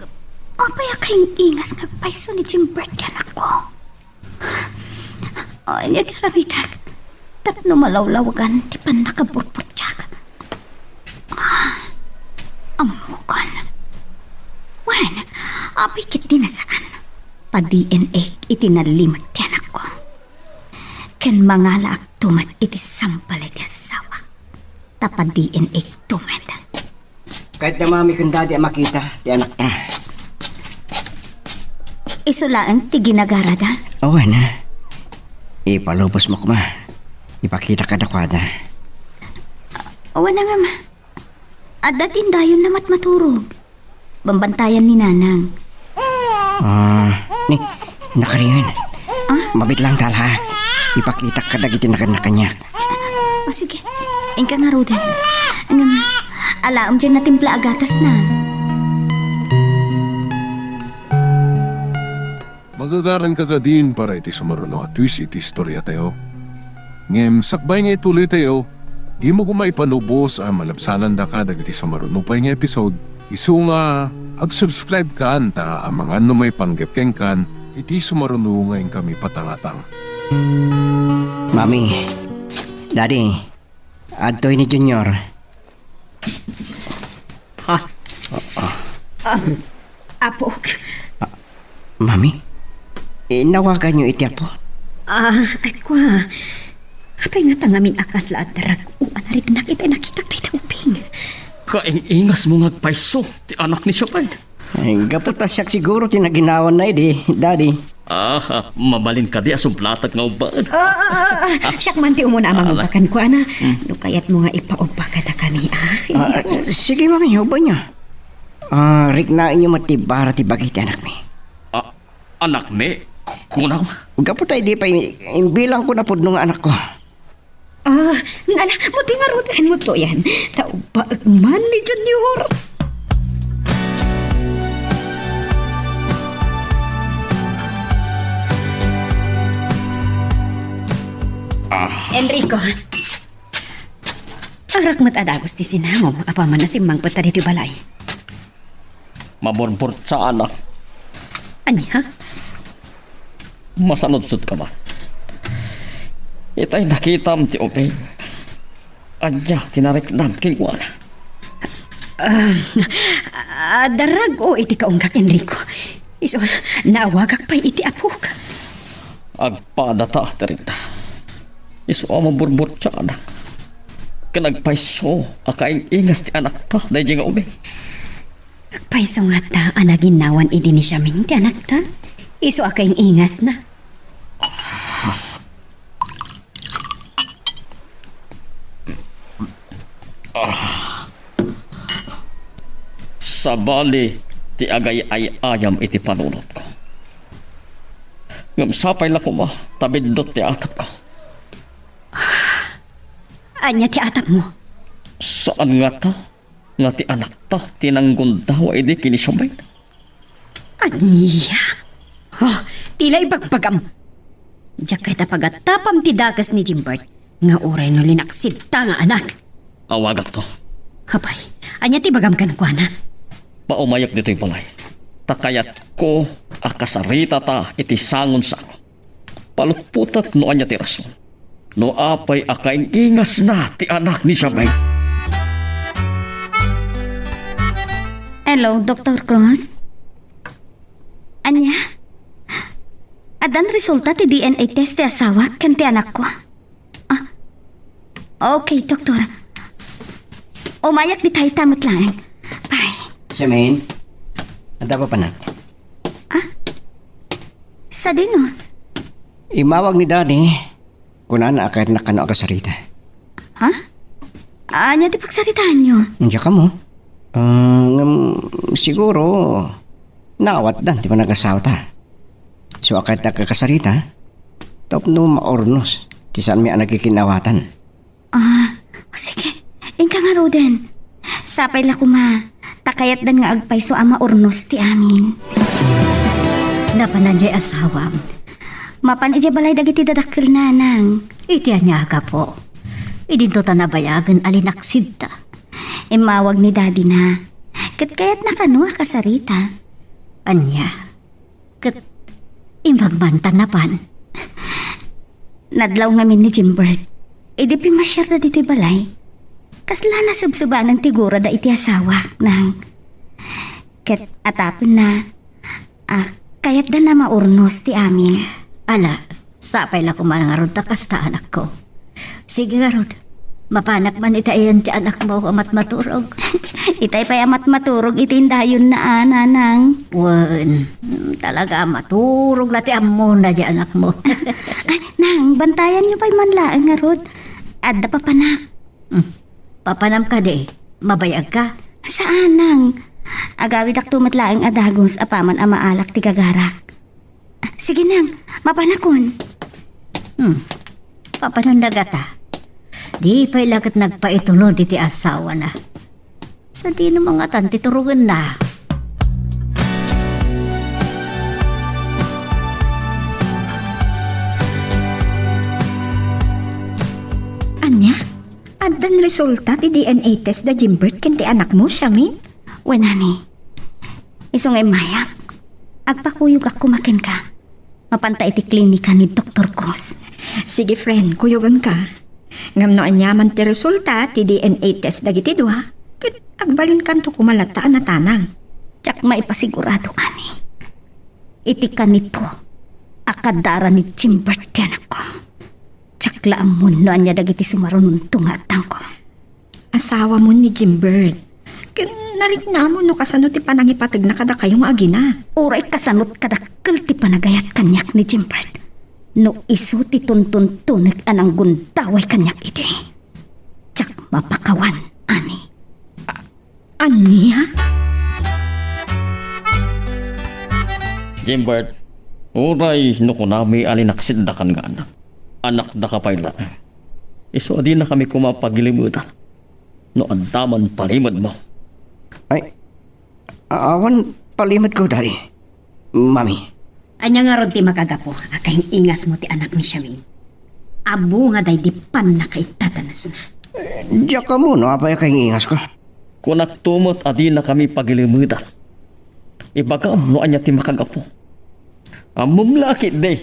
Wapay kayong ingas kagpaiso ni Jimbert yan ako. Ay, niya karamitak. Tapno malawlawagan, ti pan nakabutbutyak. Amukan. Wen, apikit din na saan. Pa-DNA itinalimag yan ako. Ken mangala ak tumat iti sampalit ya sawa. Tapa-DNA tumat. Kahit na mami kung dadi ang makita, ti anak ta. Isulaan ti ginagaradan. Oo na. Ipalubos mo ko ma. Ipakita ka dakwada. Wala nga ma. Adatin dayon namat maturog. Bambantayan ni Nanang. Ni, nakaringan. Mabit lang tal ha. Ipakita ka dagiti na kanya. O sige, ingka nga Roden. Alaam dyan na timpla agatas na. Magagaran ka din para iti sumaruno at twist iti istorya tayo. Ngem sakbay nga ituloy tayo, di mo kumaipanubos ang malabsanan da ka dagiti sumaruno pa nga episode. Isu nga ag-subscribe ka anta ang mga may panggepkeng kan iti sumaruno ngayon kami patangatang. Mami, Daddy, adtoy ni Junior. Apo, Mami, inawagan niyo iti apo. ay kwa. Kapay nga tangamin akas laat darag. Anarig nakita tayo uping. Kaing-ingas mo ngagpaiso, ti anak ni Siopay. Ay, gaputas siya siguro tinaginawan na edi, Daddy. Mabalin ka di asublatag nga ubad. Siyak man ti umuna amang upakan ko, ana. No kayat mo nga ipaubaka ta kami, Sige, Mami, hubo niyo. Rik na inyo matibara ti bagay ti anak mi. Anak ni, kunang. Gaputay di pa imbilang ko na pud nung anak ko. Nana, muti nga rutin mo to yan. Taubaag man ni Junior. Enrico, arak mat adagos ti sinamom, apa man na simang pata dito balay. Maborbor sa anak. Anya? Masanodsod ka ba? Itay nakita mo ti Openg. Anya, tinariknam kingwan. Darag o iti kaunggak, Enrico. Iso, naawagak pa'y iti apuk. Agpadata, terita. Iso, maborbor sa anak. Kanagpaiso, akaing ingas ti anak ta, dahil nga Openg. Paiso nga ta, anaginawan idi ni Siaming ti anak ta. Iso akaing ingas na. Sabali, ti agay ay ayam iti panunot ko. Ngamsapay lang ko ma, tabindot ti atap ko. Anya ti atap mo? Saan nga ta? Nga ti anak ta, tinanggon daw ay di kinisabay. Anya? Oh, tila ibagpagam. Diyak kahit pagatapam ti dagas ni Jimbert. Nga uray no linaksid ta nga anak. Awagak to. Kapay, anya ti bagam kan kwa na? Paumayak dito'y balay. Takayat ko, akasarita ta, iti sangon sa ako. Palutputak no anya ti rason. No apay akaing ingas na ti anak ni Sabay. Hello, Dr. Cross? Anya? Adan resulta ti DNA test ti asawa kan ti anak ko. Okay, doktor. Umayak di tayo tamot lang. Bye. Siamin, ada pa na? Sa dino? Imawag ni Daddy. Kunaan na akad na kano akasarita. Ha? Anya di pagsaritaan nyo? Nandiyan ka mo. Siguro, nawat dan, di ba nag-asawa ta? So akad na kakasarita, top no maornos, di saan may nagkikinawatan. Sige. Ingka nga Roden. Sapay la kuma. Takayat dan nga agpay so ama urnos ti amin. Napanadjay asawam. Mapan ije balay dagiti dadakkel nanang. Itiyan niya ka po. Idinto ta nabayagan alinaksid ta. Imawag ni Daddy na. Kat kayat na kanwa kasarita. Anya, kat imagbantang na pan. Nadlaw ngamin ni Jimbert. Di pimasyar na dito'y balay. Kasla na subsuba ng tigura da iti asawa nang ket atapin na kayat da na maurnos ti amin. Ala, sapay la kumangarod ta kasta anak ko. Sige garod, mapanak man itayan ti anak mo amat maturog. Itay pa'y amat maturog itindayon na nanang. Wan, talaga maturog la ti ammo na di anak mo. Ay, nang, bantayan niyo pa'y manlaang nga rod. Adda pa panak. Papanam ka de, mabayag ka. Saan nang? Agawid ak tumatlaang adagos apaman amaalak ti gagarak. Sige nang, mapanakon. Papanandaga ta. Di pa'y lagat nagpaitulod iti asawa na. Sa di na mga tanti turugan na. Anya? Adan resulta ti DNA test da Jimbert ken ti anak mo, Shami? Wenani, isong mayak. Agpakuyog ako makin ka. Mapanta iti klinika ni Dr. Cruz. Sige, friend, kuyogan ka. Ngam no anyaman ti resulta ti DNA test dagiti dua. Ket agbalin kanto kumalataan na tanang. Tsak maipasigurado, ani. Iti kanito, akadara ni Jimbert ti anak ko. Tsak laamon no anya dagiti sumarunong tungatang ko. Asawa mo ni Jimbert. Ken narikna mo no kasano ti panangipatag na kada kayong agina. Uray kasanot kadakkel ti panagayat kanyak ni Jimbert. No isu ti tuntun-tunig anang gundaway kanyak iti. Tsak mapakawan, ani. Anya? Jimbert, uray no kunami alinaksid da kan nga anak. Anak da ka payla. Iso di na kami kumapagilimutan. No andaman palimod mo. Ay, awan palimad ko, Daddy. Mami. Anya nga ron ti makagapo, akahing ingas mo ti anak ni Shamin. Abo nga day di pan nakaitatanas na. Diyak ka muna, apay kayong ingas ko. Kung nagtumot adi na kami pagilimutan. Ibagam no anya ti makagapo. Amom lakit de.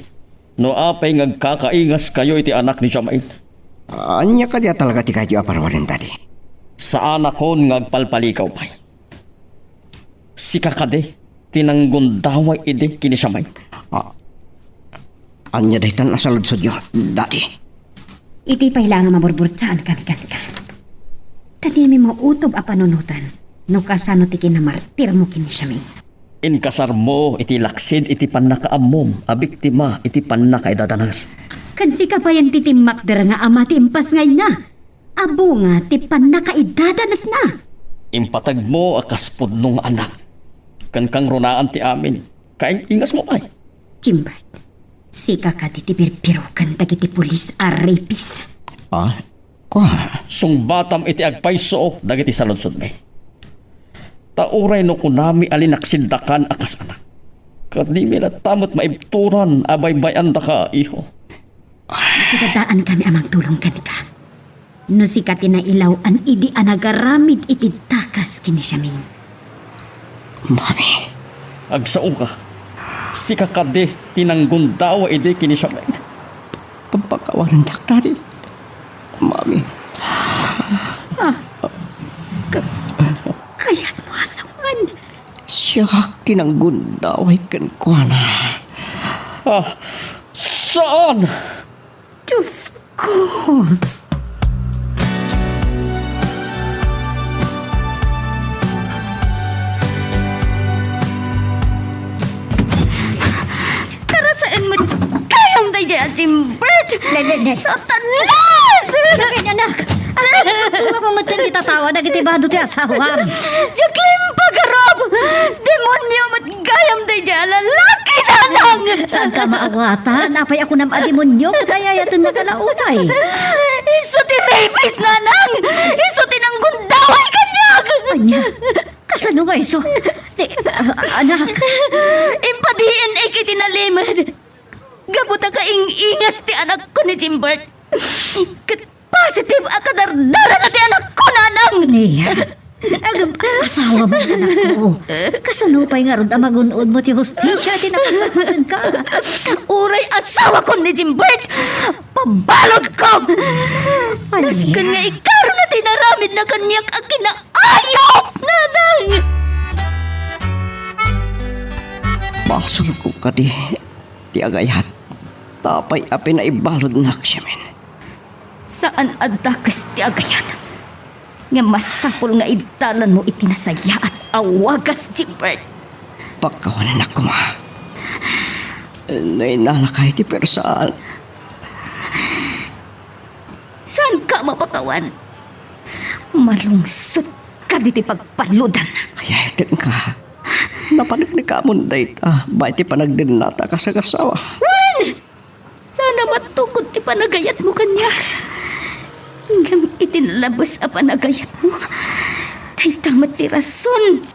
No apay ngagkakaingas kayo iti anak ni Jamain. Anya ka diya talaga ti kayo aparwarin, Daddy. Sa anak ko ngagpalpalikaw pay. Si kakade, tinanggundaway ide kini Jamain. Anya dahi tan asaludsod yun, Daddy. Iti pailangan maburburtsaan kami kanka. Kadimi mo utob a panunutan, no kasano ti kinamartir mo kini Shamin. Inkasar mo iti laksid iti panakaamom, a biktima iti panakaidadanas. Kansi ka pa yan titimak der nga ama timpas ngay na. Abo nga ti panakaidadanas na. Impatag mo akaspod nung anak. Kan kang runaan ti amin. Kain ingas mo ay. Jimbert, sika ka titipirpirukan dagiti pulis a rapist. Kwa? Sungbatam iti agpayso dagiti saludsod may. Tauray no kunami alinaksindakan akas anak. Kadimi na tamot maibturan abay-bayan da ka iho. Sigadaan kami amang tulong kanika. No sika tinailaw an idi anagaramid iti takas kini Shamin. Mami. Agsao ka. Si kakade tinanggundawa ide kini Shamin. Pagpakawanan dak, Daddy. Mami. Kaya't mo asawan. Siya kinanggundaway kan kwa na. Saan? Diyos ko. Karasaan mo kayang daya, Jimbert! Satanas! Labi anak! Ang pamatan ti tatawa na gitibado ti asawa. Jacqueline Pagarab! Demonyo mat gayam daya, lalaki na nang! Saan ka maawatan? Apay ako nam adimonyo, kaya yatan nagalaunay. Iso tinipis na nang! Iso tinanggundaway kanyag! Anya, kasano nga iso? Anak, Impa-DNA kitinalimad. Gabuta ka ingas ti anak ko ni Jimbert. Positive akadardara na ti anak ko, nanang! Nia, agam, asa asawa mo, anak mo. Kasanupay nga ron ang magunod mo ti hostisya, tinakasapatan ka. Uray asawa ko ni Jimbert! Pabalod ko! Mas Anya? kanya ikaw na tinaramid na kanyak ang kinaayop! Nanay! Basol ko ka di agayat. Tapay api na ibalod na siya men. Saan adakas ti agayat? Nga masakol nga idalan mo itinasaya at awagas, Jimbert. Pagkawanan ako ma. Nainalakay ti persaan. Saan ka mapakawan? Malungsot ka diti pagpaludan. Kaya itin ka. Napanagnig ka mo dayta. Ba iti panagdinata ka sa kasawa. Sana matukod ti panagayat mo kanya. Hanggang itinalabas a panagayat mo. Tay tamat ti rason.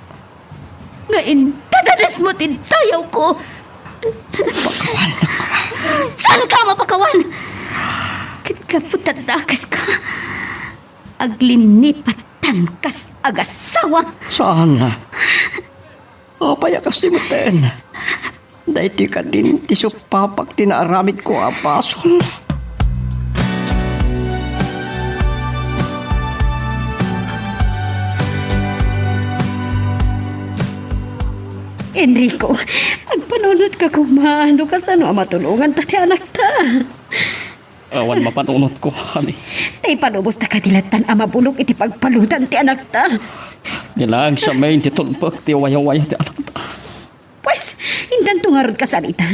Ngayon, dadalas mo tintayaw ko. Pagkawanan ako ma. Saan ka mapakawan? Kit ka putadakas ka. Aglinipatan kas agasawa. Saan na? Payakas ti muten. Dayti ka din ti supapak tinaaramid ko apasol. Enrico, agpanunod ka kumano ka sa no matulungan tati anak ta. Awan mapanunot ko, honey. Tay panubos na kadilatan ang mabulok iti pagpaludan ti anak ta. Nilang sa main ti tulpag ti waya-waya ti anak ta. Pues, indan tungarod ka salita.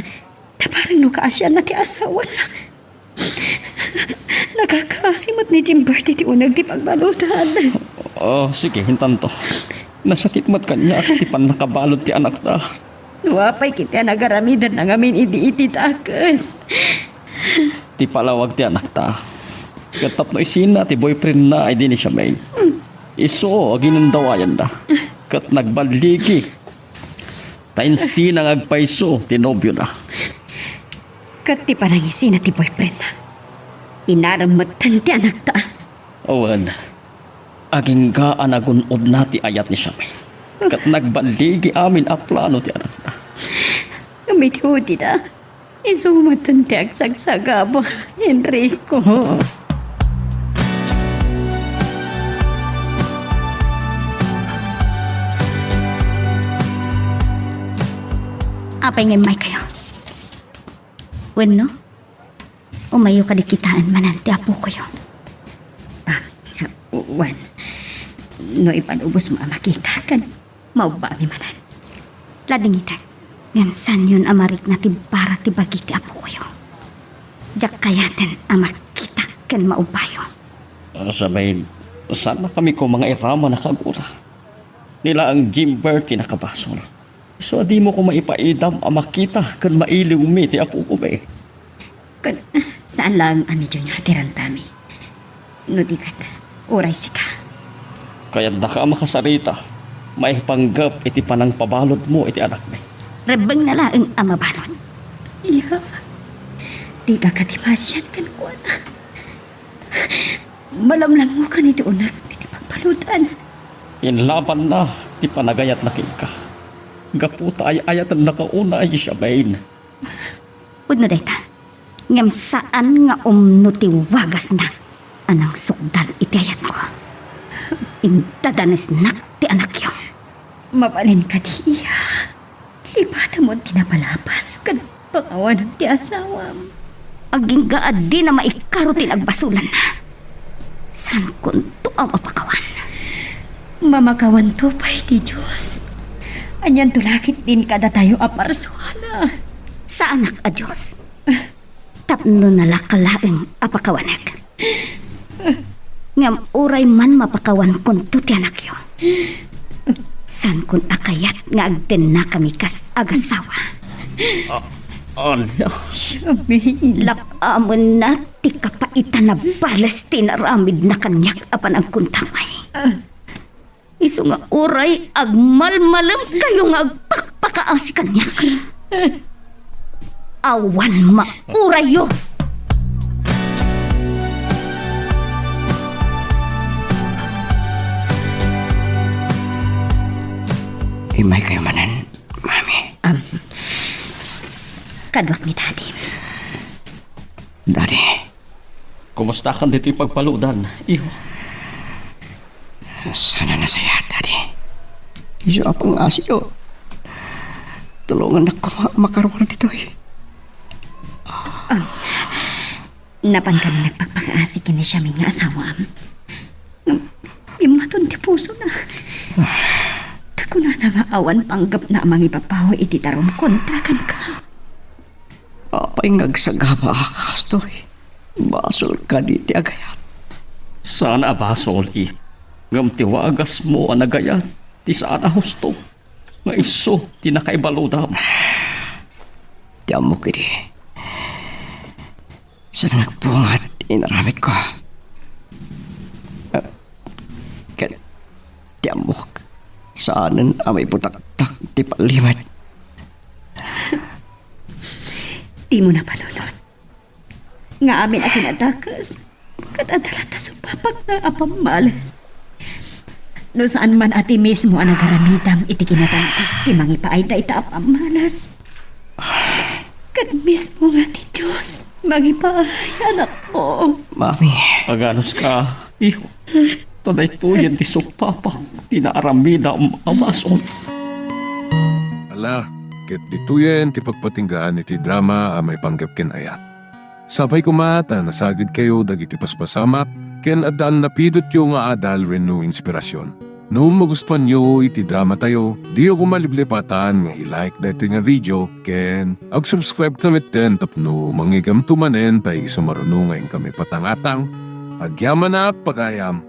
Taparang no kaasyan na ti asawa na. Nakakasimot ni Jimbert iti unag ti pagbaludan. Oh, sige, hintan to. Nasakit mat kanya at ti pan nakabalot ti anak ta. Nuwapay kita nagaramidan na ngamin iti takas. Ti palawag ti anak ta. Katap no isina ti boyfriend na ay di ni siya main. Iso, aginundawayan na. Kat nagbaligi. Tainsi nang agpaiso, tinobyo na. Kat ti panangisi na ti boyfriend na. Inaramatan ti anak ta. Awan, aging gaan agunod na ti ayat ni siya main. Kat nagbaligi amin a plano ti anak ta. Gamit ho di na. Isumatan ti agsagsagaba, Enrico. Apay ngay may kayo. Bueno, umayo ka di kitaan manan ti apo ko yun. Wan, no ipanubos mo makita kan, mauba mi manan. Lading itan. Ngayon san yun amarik na ti para ti bagi ti apo ko yun. Jak kayaten amak kita kan maubayo. Sabayin, sana kami ko mga irama na kagura. Nila ang Gimbert tinakabasol. So di mo ko maipaidam ang makita kan mailiw mi ti apo ko ba eh. Kan, saan lang ani Junior tirantami? No di kat, uray si ka. Kaya da ka makasarita, may panggap iti panang pabalot mo iti anak mi. Rebeng na lang ang amabanot. Iya, di ka katimasyan kan ko na. Malamlam mo ka ni doon di pagpalutan. Inlaban na ti panagayat na ka. Gaputa ay ayatan nakauna ay siya bain. Pudno dayta. Ngam saan nga umnuti wagas na anang sukdal iti ayat ko. Intadanes na ti anak yun. Mapalin ka di iya. Ibata mo tinapalapas kan pangawan ng ti asawam. Aging gaad di na maikarutin agbasulan na. San kunto ang mapakawan. Mamakawan to pa'y ti Diyos. Anyan tulakit din kada tayo aparsuhala. Sa anak a Diyos. Tapno nalakalaeng apakawanag. Ngam uray man mapakawan kunto ti anak yun. San kun akayat nga agden na kami kas agasawa. Ano? Sabi, Lakamon na ti kapaitan na balas tinaramid na kanyak apan ang kuntamay. Isu nga uray agmalmalam kayo nga agpakpakaang si kanyak. Awan mauray yo. Imay kayo manan, mami. Kadwak ni Daddy. Daddy, Kumusta kan dito pagpaludan, iho? sana nasaya, Daddy. Iso apang asyo. Tulungan ako makaroon dito eh. Napan kami nagpagpag-aasik ni siya mga asawa. Imatun ti puso na. Tako na awan panggap na amang ipapaw iti tarom kontrakan ka. Apay ngagsagaba akas to eh. Basol ka di ti agayat. Saan abasol, iho? Ngam tiwagas mo ang nagayat, ti saan husto. Nga iso, ti nakaibaludam. Tiyan mo kini. Sa nagpungat, inaramit ko. Tiyan mo. Saanan amay putak-tak ti palimat. Di mo na palulot. Nga amin ang kinatakas. Katadalata sa papak na apamalas. No saan man ati mismo ang nagaramidam iti kinatangka. Ti mangipaay na ita apamalas. Kat mismo nga ti Diyos. Mangipaay anak ko. Mami, Aganos ka, iho. Taday tuyan ti sukpapak, tinaaramida ang abason. Ala, ket dituyen ti pagpatinggaan iti drama a may panggap ken ayat. Sabay kumata nasagid kayo dagiti paspasamak ken adan napidot yo nga adal wenno inspirasyon. No magustuhan nyo iti drama tayo, di ako maliblipatan nga i-like dito nga video ken ag-subscribe tamit din tapno mangigam tumanen tay sumarunungay kami patangatang agyaman na pagayam.